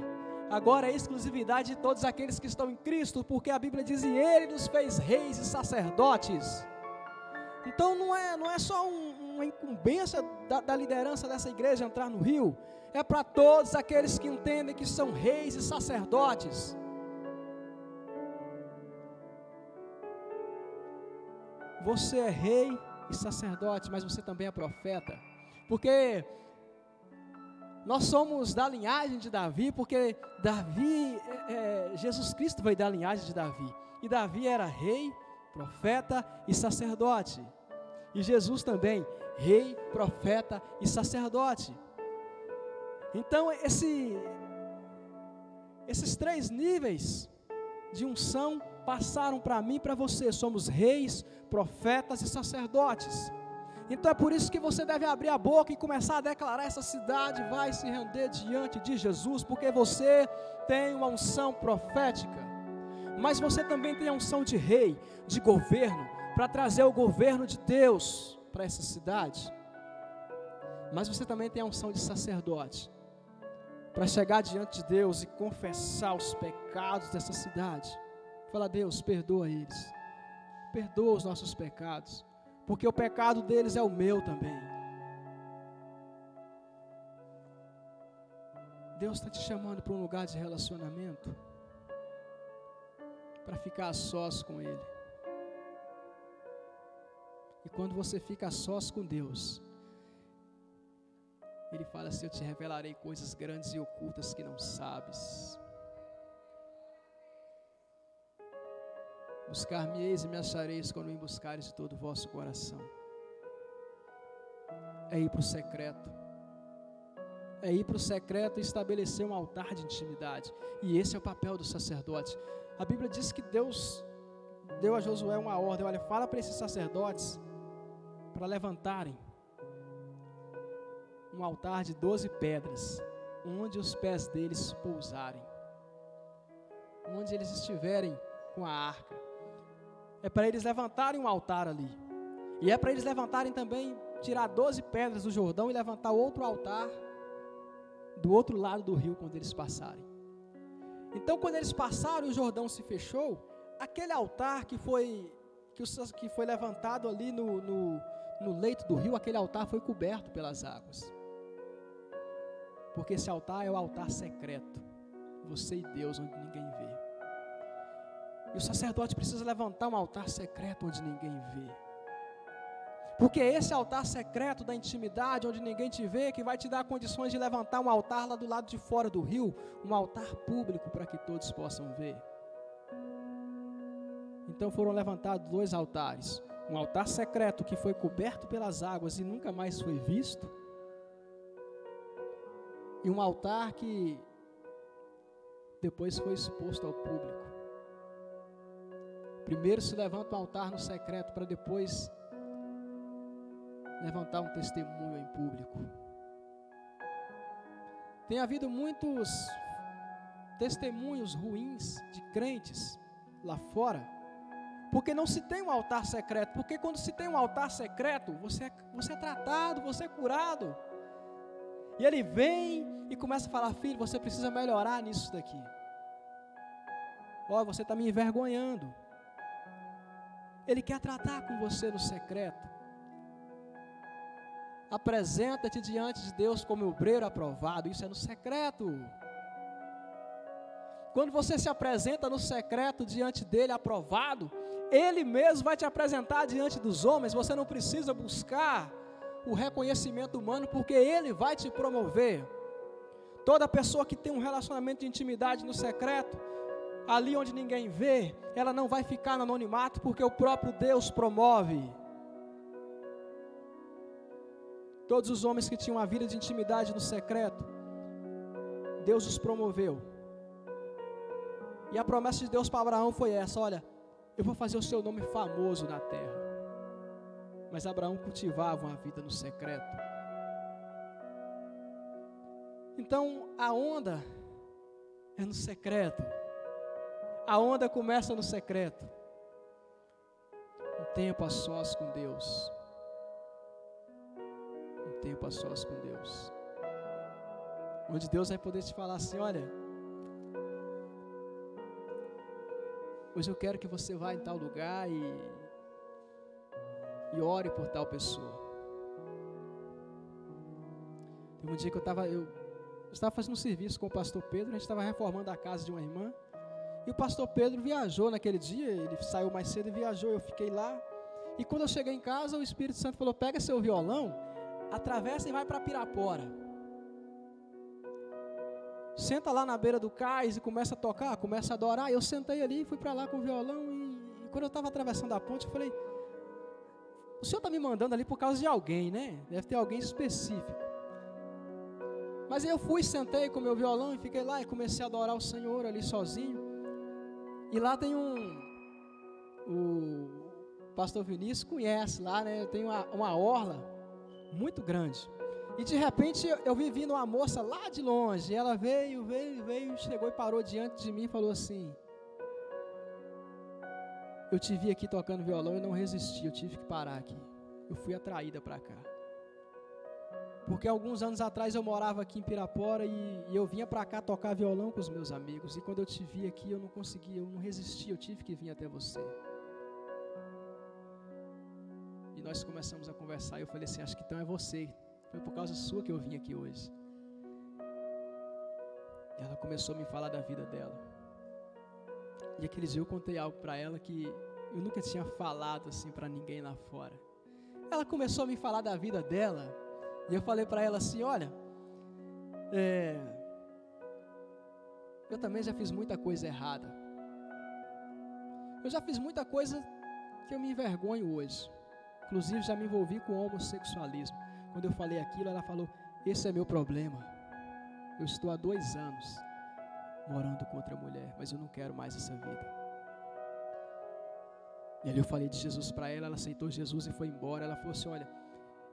agora é exclusividade de todos aqueles que estão em Cristo, porque a Bíblia diz: e Ele nos fez reis e sacerdotes. Então não é só uma incumbência da liderança dessa igreja entrar no rio, é para todos aqueles que entendem que são reis e sacerdotes. você é rei e sacerdote, mas você também é profeta. Porque nós somos da linhagem de Davi, porque Jesus Cristo veio da linhagem de Davi. E Davi era rei, profeta e sacerdote. E Jesus também, rei, profeta e sacerdote. Então, esses 3 níveis de unção passaram para mim e para você. Somos reis, profetas e sacerdotes. Então é por isso que você deve abrir a boca e começar a declarar: essa cidade vai se render diante de Jesus, porque você tem uma unção profética, mas você também tem a unção de rei, de governo, para trazer o governo de Deus para essa cidade. Mas você também tem a unção de sacerdote, para chegar diante de Deus e confessar os pecados dessa cidade. Fala: Deus, perdoa eles, perdoa os nossos pecados, porque o pecado deles é o meu também. Deus está te chamando para um lugar de relacionamento, para ficar a sós com Ele. E quando você fica a sós com Deus, Ele fala assim: eu te revelarei coisas grandes e ocultas que não sabes. Buscar-me-eis e me achareis quando me buscareis de todo o vosso coração. É ir para o secreto. É ir para o secreto e estabelecer um altar de intimidade. E esse é o papel do sacerdote. A Bíblia diz que Deus deu a Josué uma ordem: olha, fala para esses sacerdotes para levantarem um altar de 12 pedras, onde os pés deles pousarem, onde eles estiverem com a arca. É para eles levantarem um altar ali. E é para eles levantarem também, tirar 12 pedras do Jordão e levantar outro altar do outro lado do rio quando eles passarem. Então, quando eles passaram e o Jordão se fechou, aquele altar que foi levantado ali no leito do rio, aquele altar foi coberto pelas águas. Porque esse altar é o altar secreto, você e Deus, onde ninguém vê. E o sacerdote precisa levantar um altar secreto onde ninguém vê. Porque é esse altar secreto da intimidade, onde ninguém te vê, que vai te dar condições de levantar um altar lá do lado de fora do rio, um altar público para que todos possam ver. Então foram levantados 2 altares. Um altar secreto que foi coberto pelas águas e nunca mais foi visto. E um altar que depois foi exposto ao público. Primeiro se levanta um altar no secreto para depois levantar um testemunho em público. Tem havido muitos testemunhos ruins de crentes lá fora, porque não se tem um altar secreto. Porque quando se tem um altar secreto, você é tratado, você é curado. E ele vem e começa a falar: filho, você precisa melhorar nisso daqui. Ó, você está me envergonhando. Ele quer tratar com você no secreto. Apresenta-te diante de Deus como obreiro aprovado. Isso é no secreto. Quando você se apresenta no secreto diante dele aprovado, ele mesmo vai te apresentar diante dos homens. Você não precisa buscar o reconhecimento humano, porque ele vai te promover. Toda pessoa que tem um relacionamento de intimidade no secreto, ali onde ninguém vê, ela não vai ficar no anonimato, porque o próprio Deus promove. Todos os homens que tinham uma vida de intimidade no secreto, Deus os promoveu. E a promessa de Deus para Abraão foi essa: olha, eu vou fazer o seu nome famoso na terra. Mas Abraão cultivava uma vida no secreto. Então a onda é no secreto. A onda começa no secreto. Um tempo a sós com Deus. Um tempo a sós com Deus. Onde Deus vai poder te falar assim: olha, hoje eu quero que você vá em tal lugar e ore por tal pessoa. Teve um dia que eu estava fazendo um serviço com o pastor Pedro. A gente estava reformando a casa de uma irmã. E o pastor Pedro viajou naquele dia. Ele saiu mais cedo e viajou. Eu fiquei lá. E quando eu cheguei em casa, o Espírito Santo falou, pega seu violão, atravessa e vai para Pirapora. Senta lá na beira do cais e começa a tocar, começa a adorar. Eu sentei ali, fui para lá com o violão e quando eu estava atravessando a ponte, eu falei, o Senhor está me mandando ali por causa de alguém, né? Deve ter alguém específico. Mas aí eu fui, sentei com o meu violão e fiquei lá e comecei a adorar o Senhor ali sozinho. E lá tem o pastor Vinícius conhece lá, né? Tem uma orla muito grande. E de repente eu vi vindo uma moça lá de longe. E ela veio, chegou e parou diante de mim e falou assim: eu te vi aqui tocando violão e não resisti, eu tive que parar aqui. Eu fui atraída para cá. Porque alguns anos atrás eu morava aqui em Pirapora e eu vinha para cá tocar violão com os meus amigos. E quando eu te vi aqui eu não conseguia, eu não resisti, eu tive que vir até você. E nós começamos a conversar e eu falei assim, acho que então é você. Foi por causa sua que eu vim aqui hoje. E ela começou a me falar da vida dela. E aquele dia eu contei algo para ela que eu nunca tinha falado assim para ninguém lá fora. Ela começou a me falar da vida dela. E eu falei para ela assim, olha, eu também já fiz muita coisa errada. Eu já fiz muita coisa que eu me envergonho hoje. Inclusive já me envolvi com homossexualismo. Quando eu falei aquilo, ela falou, esse é meu problema. Eu estou há 2 anos morando com outra mulher, mas eu não quero mais essa vida. E ali eu falei de Jesus para ela, ela aceitou Jesus e foi embora. Ela falou assim, olha,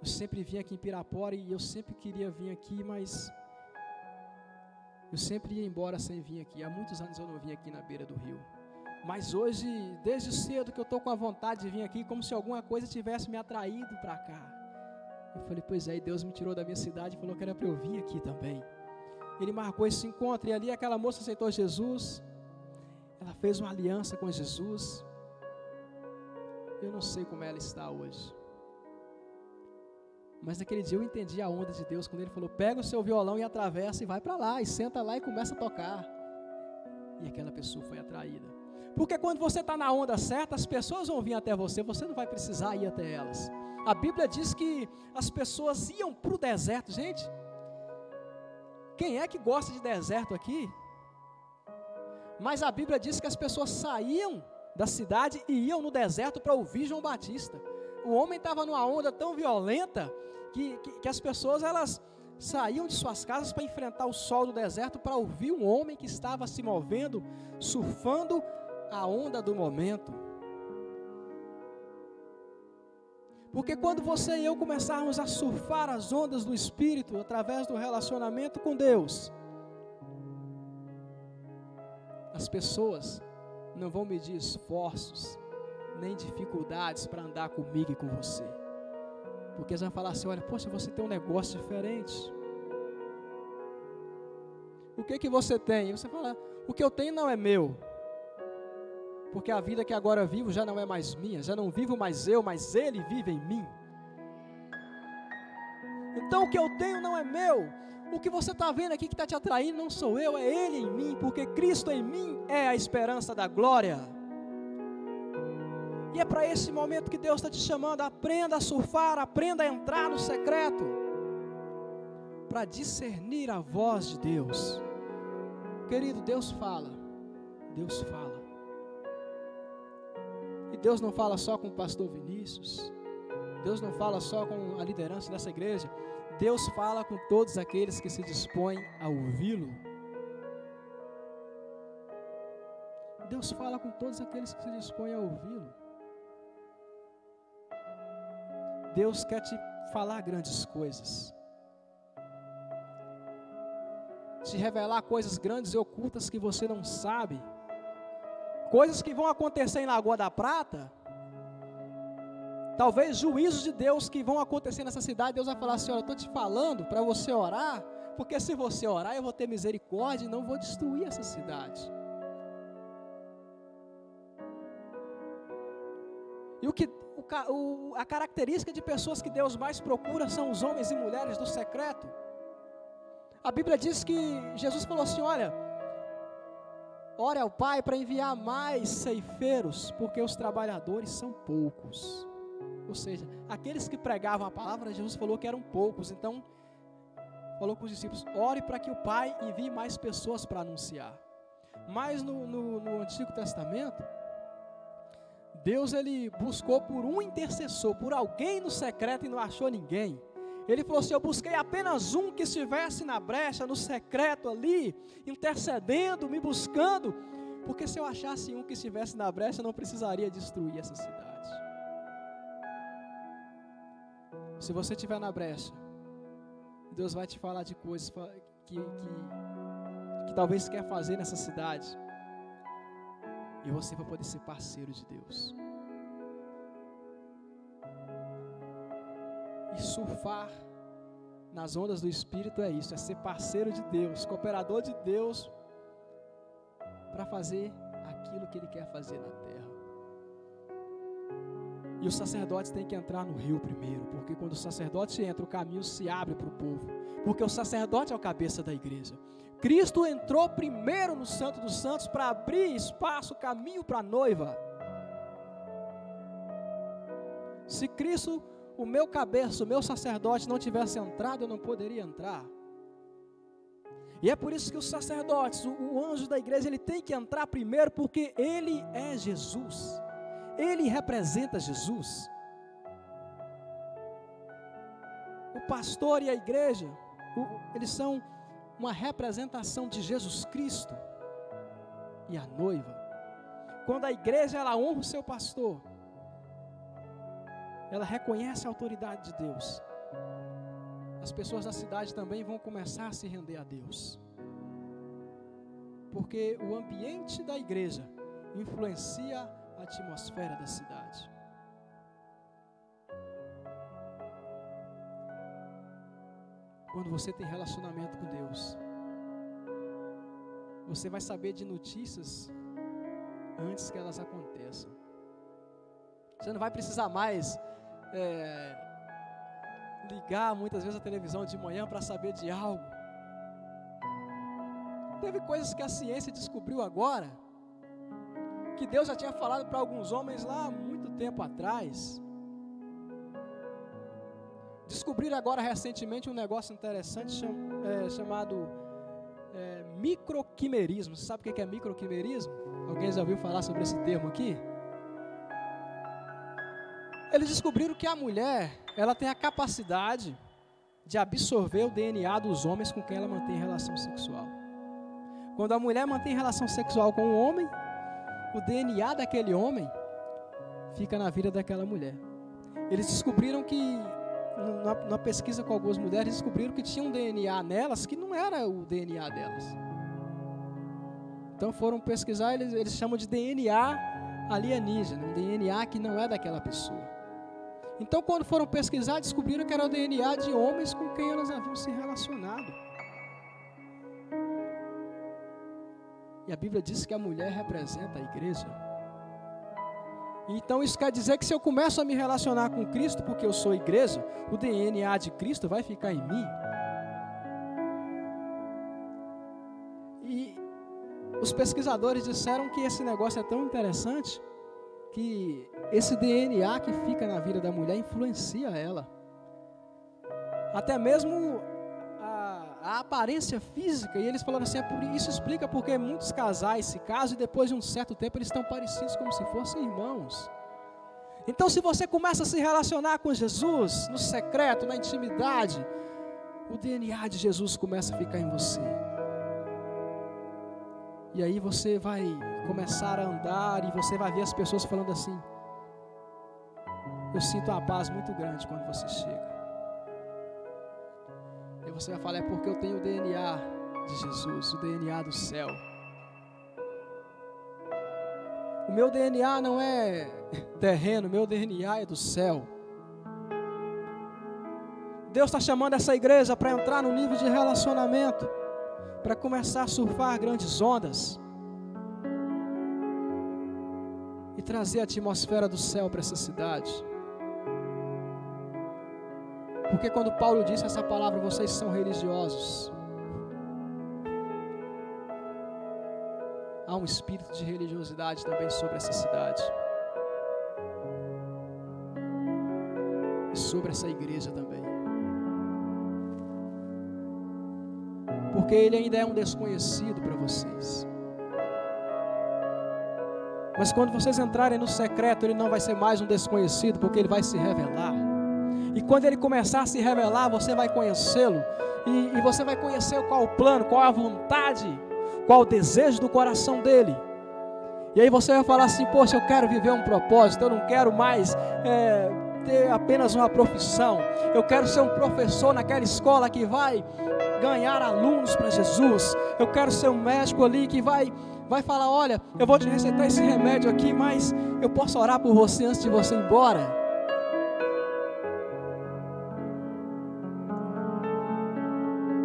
eu sempre vim aqui em Pirapora e eu sempre queria vir aqui, mas eu sempre ia embora sem vir aqui. Há muitos anos eu não vim aqui na beira do rio. Mas hoje, desde cedo que eu estou com a vontade de vir aqui, como se alguma coisa tivesse me atraído para cá. Eu falei, pois é, e Deus me tirou da minha cidade e falou que era para eu vir aqui também. Ele marcou esse encontro e ali aquela moça aceitou Jesus. Ela fez uma aliança com Jesus. Eu não sei como ela está hoje. Mas naquele dia eu entendi a onda de Deus quando Ele falou, pega o seu violão e atravessa e vai para lá, e senta lá e começa a tocar. E aquela pessoa foi atraída. Porque quando você está na onda certa, as pessoas vão vir até você, você não vai precisar ir até elas. A Bíblia diz que as pessoas iam para o deserto. Gente, quem é que gosta de deserto aqui? Mas a Bíblia diz que as pessoas saíam da cidade e iam no deserto para ouvir João Batista. O homem estava numa onda tão violenta que as pessoas elas saíam de suas casas para enfrentar o sol do deserto para ouvir um homem que estava se movendo, surfando a onda do momento. Porque quando você e eu começarmos a surfar as ondas do Espírito através do relacionamento com Deus, as pessoas não vão medir esforços nem dificuldades para andar comigo e com você. Porque eles vão falar assim, olha, poxa, você tem um negócio diferente. O que você tem? E você fala, o que eu tenho não é meu. Porque a vida que agora vivo já não é mais minha, já não vivo mais eu, mas Ele vive em mim. Então o que eu tenho não é meu. O que você está vendo aqui que está te atraindo não sou eu, é Ele em mim, porque Cristo em mim é a esperança da glória. E é para esse momento que Deus está te chamando, aprenda a surfar, aprenda a entrar no secreto, para discernir a voz de Deus. Querido, Deus fala, Deus fala. E Deus não fala só com o pastor Vinícius, Deus não fala só com a liderança dessa igreja, Deus fala com todos aqueles que se dispõem a ouvi-lo. Deus fala com todos aqueles que se dispõem a ouvi-lo. Deus quer te falar grandes coisas, te revelar coisas grandes e ocultas que você não sabe, coisas que vão acontecer em Lagoa da Prata, talvez juízos de Deus que vão acontecer nessa cidade. Deus vai falar assim, olha, eu estou te falando para você orar, porque se você orar eu vou ter misericórdia e não vou destruir essa cidade. E a característica de pessoas que Deus mais procura são os homens e mulheres do secreto. A Bíblia diz que Jesus falou assim, olha, ore ao Pai para enviar mais ceifeiros, porque os trabalhadores são poucos. Ou seja, aqueles que pregavam a palavra, Jesus falou que eram poucos. Então, falou com os discípulos: ore para que o Pai envie mais pessoas para anunciar. Mas no Antigo Testamento, Deus ele buscou por um intercessor, por alguém no secreto e não achou ninguém. Ele falou assim: eu busquei apenas um que estivesse na brecha, no secreto ali, intercedendo, me buscando, porque se eu achasse um que estivesse na brecha, eu não precisaria destruir essa cidade. Se você estiver na brecha, Deus vai te falar de coisas que talvez quer fazer nessa cidade, e você vai poder ser parceiro de Deus. E surfar nas ondas do Espírito é isso, é ser parceiro de Deus, cooperador de Deus, para fazer aquilo que Ele quer fazer na terra. E os sacerdotes têm que entrar no rio primeiro, porque quando o sacerdote entra, o caminho se abre para o povo, porque o sacerdote é o cabeça da igreja. Cristo entrou primeiro no Santo dos Santos para abrir espaço, caminho para a noiva. Se Cristo, o meu cabeça, o meu sacerdote não tivesse entrado, eu não poderia entrar. E é por isso que os sacerdotes, o anjo da igreja, ele tem que entrar primeiro, porque ele é Jesus. Ele representa Jesus. O pastor e a igreja, eles são uma representação de Jesus Cristo e a noiva. Quando a igreja ela honra o seu pastor, ela reconhece a autoridade de Deus, as pessoas da cidade também vão começar a se render a Deus, porque o ambiente da igreja influencia a atmosfera da cidade. Quando você tem relacionamento com Deus, você vai saber de notícias antes que elas aconteçam. Você não vai precisar mais ligar muitas vezes a televisão de manhã para saber de algo. Teve coisas que a ciência descobriu agora, que Deus já tinha falado para alguns homens lá há muito tempo atrás. Descobriram agora recentemente um negócio interessante chamado microquimerismo. Você sabe o que é microquimerismo? Alguém já ouviu falar sobre esse termo aqui? Eles descobriram que a mulher, ela tem a capacidade de absorver o DNA dos homens com quem ela mantém relação sexual. Quando a mulher mantém relação sexual com um homem, o DNA daquele homem fica na vida daquela mulher. Eles descobriram que, na pesquisa com algumas mulheres, descobriram que tinha um DNA nelas que não era o DNA delas. Então foram pesquisar, eles chamam de DNA alienígena, um DNA que não é daquela pessoa. Então quando foram pesquisar, descobriram que era o DNA de homens com quem elas haviam se relacionado. E a Bíblia diz que a mulher representa a igreja. Então isso quer dizer que se eu começo a me relacionar com Cristo, porque eu sou igreja, o DNA de Cristo vai ficar em mim. E os pesquisadores disseram que esse negócio é tão interessante, que esse DNA que fica na vida da mulher influencia ela. Até mesmo a aparência física. E eles falaram assim, isso explica porque muitos casais se casam e depois de um certo tempo eles estão parecidos como se fossem irmãos. Então se você começa a se relacionar com Jesus, no secreto, na intimidade, o DNA de Jesus começa a ficar em você. E aí você vai começar a andar e você vai ver as pessoas falando assim: eu sinto uma paz muito grande quando você chega. E você vai falar: é porque eu tenho o DNA de Jesus, o DNA do céu. O meu DNA não é terreno, o meu DNA é do céu. Deus está chamando essa igreja para entrar no nível de relacionamento, para começar a surfar grandes ondas e trazer a atmosfera do céu para essa cidade. Porque quando Paulo disse essa palavra, vocês são religiosos, há um espírito de religiosidade também sobre essa cidade. e sobre essa igreja também. Porque Ele ainda é um desconhecido para vocês. Mas quando vocês entrarem no secreto, Ele não vai ser mais um desconhecido, porque Ele vai se revelar. E quando Ele começar a se revelar, você vai conhecê-lo. E você vai conhecer qual o plano, qual a vontade, qual o desejo do coração dEle. E aí você vai falar assim: poxa, eu quero viver um propósito, eu não quero mais ter apenas uma profissão. Eu quero ser um professor naquela escola que vai ganhar alunos para Jesus. Eu quero ser um médico ali que vai falar: olha, eu vou te receitar esse remédio aqui, mas eu posso orar por você antes de você ir embora?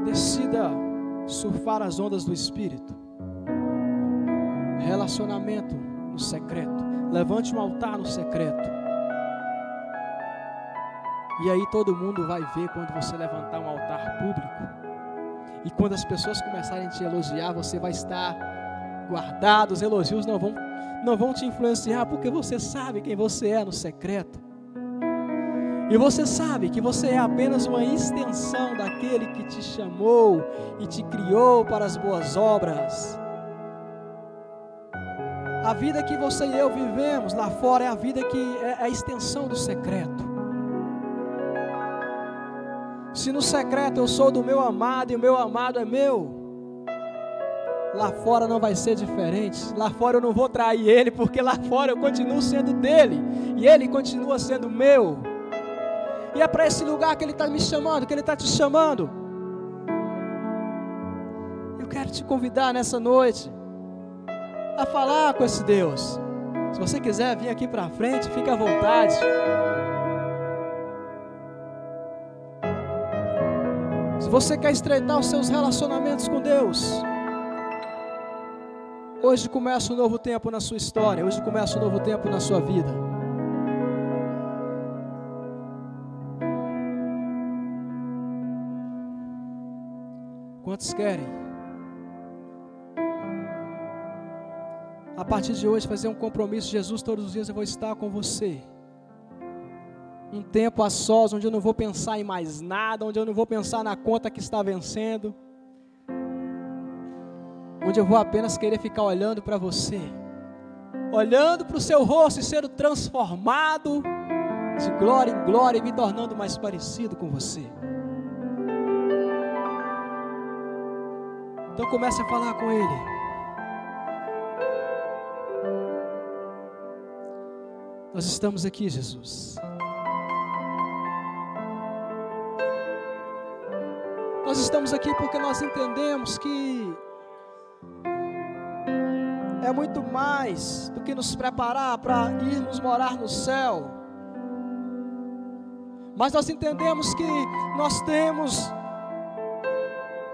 Decida surfar as ondas do Espírito. Relacionamento no secreto. Levante um altar no secreto. E aí todo mundo vai ver quando você levantar um altar público. E quando as pessoas começarem a te elogiar, você vai estar guardado. Os elogios não vão te influenciar, porque você sabe quem você é no secreto. E você sabe que você é apenas uma extensão daquele que te chamou e te criou para as boas obras. A vida que você e eu vivemos lá fora é a vida que é a extensão do secreto. Se no secreto eu sou do meu amado e o meu amado é meu, lá fora não vai ser diferente. Lá fora eu não vou trair ele, porque lá fora eu continuo sendo dele e ele continua sendo meu. E é para esse lugar que ele está me chamando, que ele está te chamando. Eu quero te convidar nessa noite a falar com esse Deus. Se você quiser vir aqui para frente, fique à vontade. Se você quer estreitar os seus relacionamentos com Deus, hoje começa um novo tempo na sua história. Hoje começa um novo tempo na sua vida. Quantos querem? A partir de hoje fazer um compromisso: Jesus, todos os dias eu vou estar com você. Um tempo a sós, onde eu não vou pensar em mais nada, onde eu não vou pensar na conta que está vencendo, onde eu vou apenas querer ficar olhando para você, olhando para o seu rosto e sendo transformado de glória em glória e me tornando mais parecido com você. Então comece a falar com Ele. Nós estamos aqui, Jesus. Nós estamos aqui porque nós entendemos que é muito mais do que nos preparar para irmos morar no céu. Mas nós entendemos que nós temos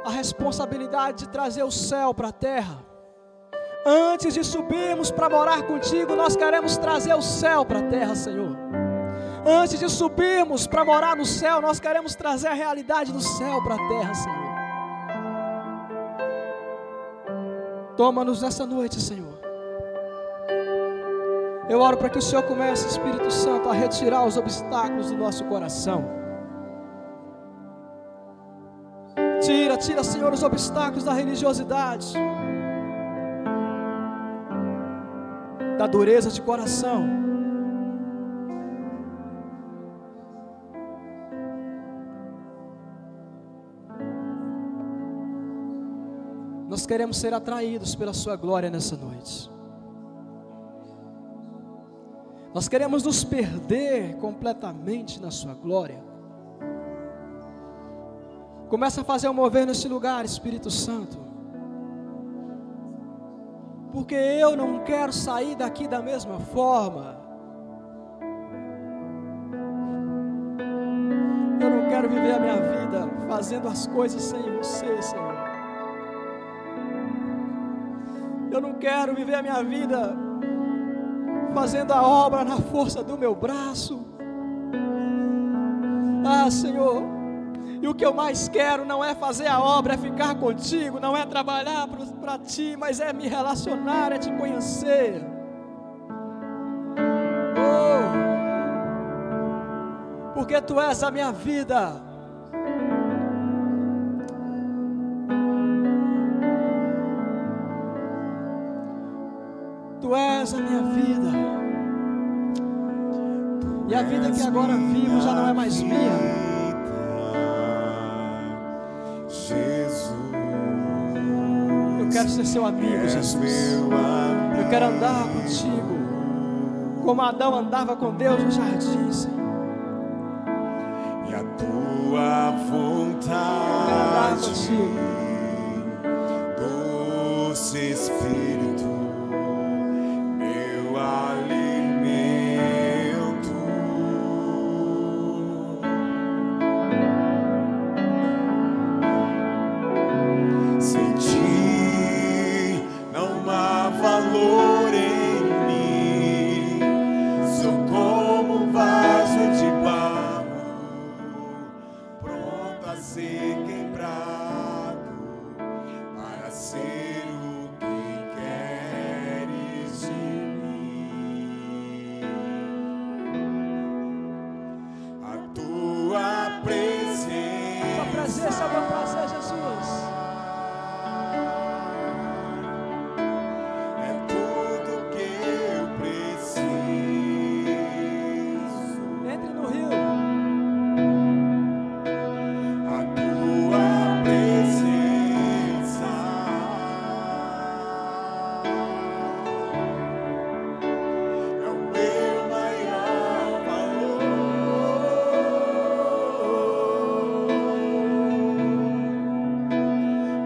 a responsabilidade de trazer o céu para a terra. Antes de subirmos para morar contigo, nós queremos trazer o céu para a terra, Senhor. Antes de subirmos para morar no céu, nós queremos trazer a realidade do céu para a terra, Senhor. Toma-nos nessa noite, Senhor. Eu oro para que o Senhor comece, Espírito Santo, a retirar os obstáculos do nosso coração. Tira, Senhor, os obstáculos da religiosidade, da dureza de coração. Nós queremos ser atraídos pela sua glória nessa noite. Nós queremos nos perder completamente na sua glória. Começa a fazer um mover nesse lugar, Espírito Santo. Porque eu não quero sair daqui da mesma forma. Eu não quero viver a minha vida fazendo as coisas sem você, Senhor. Eu não quero viver a minha vida fazendo a obra na força do meu braço. Ah, Senhor. E o que eu mais quero não é fazer a obra, é ficar contigo, não é trabalhar para ti, mas é me relacionar, é te conhecer. porque Tu és a minha vida. Tu és a minha vida. E a vida que agora vivo já não é mais minha. Eu quero ser Seu amigo, Jesus. Eu quero andar contigo, como Adão andava com Deus no jardim, Senhor. E a Tua vontade, doce Espírito, meu alimento. Sem Ti não há valor em mim. Sou como um vaso de barro, pronto a ser quebrado, para ser o que queres de mim. A Tua presença, Tua presença é o meu prazer, Jesus. é tudo que eu preciso. Entre no rio. A Tua presença é o meu maior valor.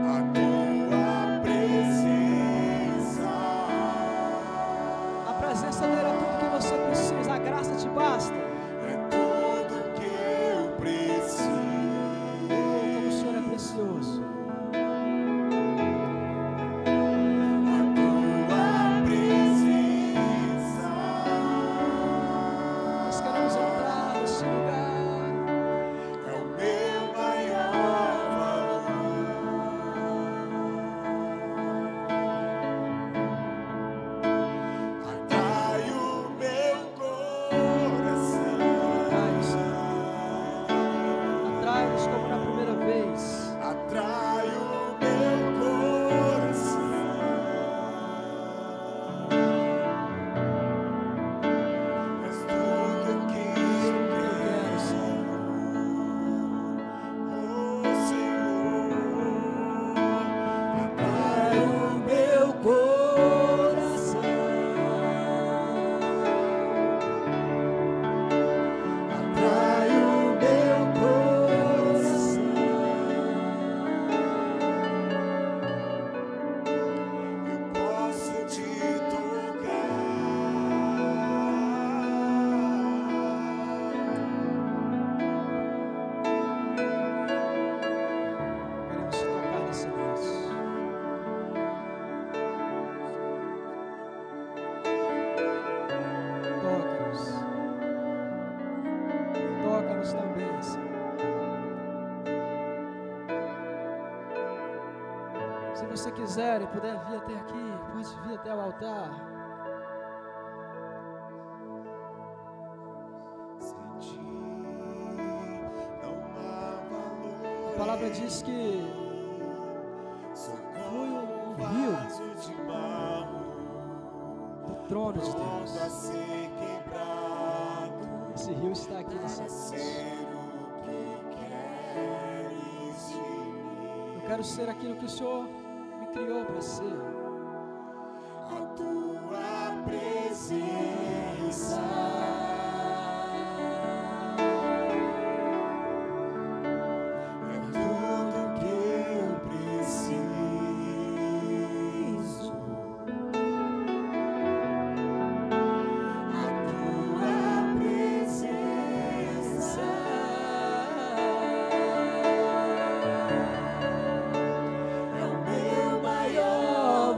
A Tua presença A presença dele é tudo que você precisa. A graça te basta. é tudo que eu preciso. Como o Senhor é precioso. A Tua presença Nós queremos entrar nesse lugar. é o meu maior valor. Atrai o meu coração, Atrai-nos como na primeira vez. atrai o meu coração. És tudo que eu quero, oh Senhor. Atrai o meu coração, atrai o meu coração. Eu posso te tocar. Queremos te tocar nesse Deus. Toca-nos. Toca-nos também, Senhor. Se você quiser e puder vir até aqui, pode vir até o altar. Sem Ti não há valor. A palavra diz que Sou flui como um rio vaso de barro, do trono de pronto a Deus. ser quebrado, Esse rio está aqui nessa para noite. ser o que queres de mim. Eu quero ser aquilo que o Senhor me criou para ser. A Tua presença é tudo que eu preciso. A Tua presença é o meu maior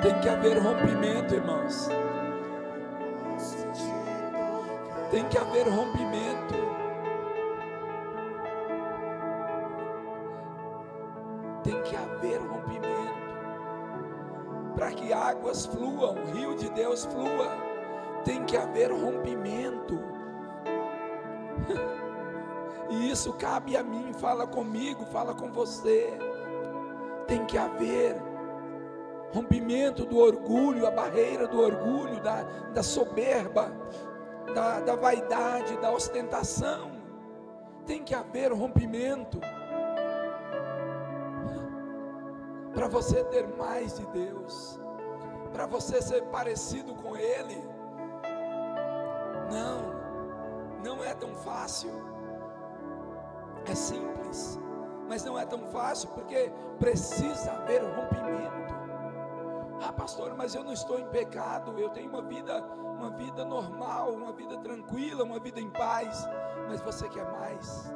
Tem que haver rompimento, irmãos. Tem que haver rompimento. Tem que haver rompimento. Para que águas fluam, o rio de Deus flua, tem que haver rompimento. E isso cabe a mim, fala comigo, fala com você. Tem que haver rompimento do orgulho, a barreira do orgulho, da soberba, da vaidade, da ostentação. Tem que haver rompimento para você ter mais de Deus, para você ser parecido com Ele. Não é tão fácil. É simples, mas não é tão fácil, porque precisa haver rompimento. Ah, pastor, mas eu não estou em pecado, eu tenho uma vida normal, uma vida tranquila, uma vida em paz. Mas você quer mais.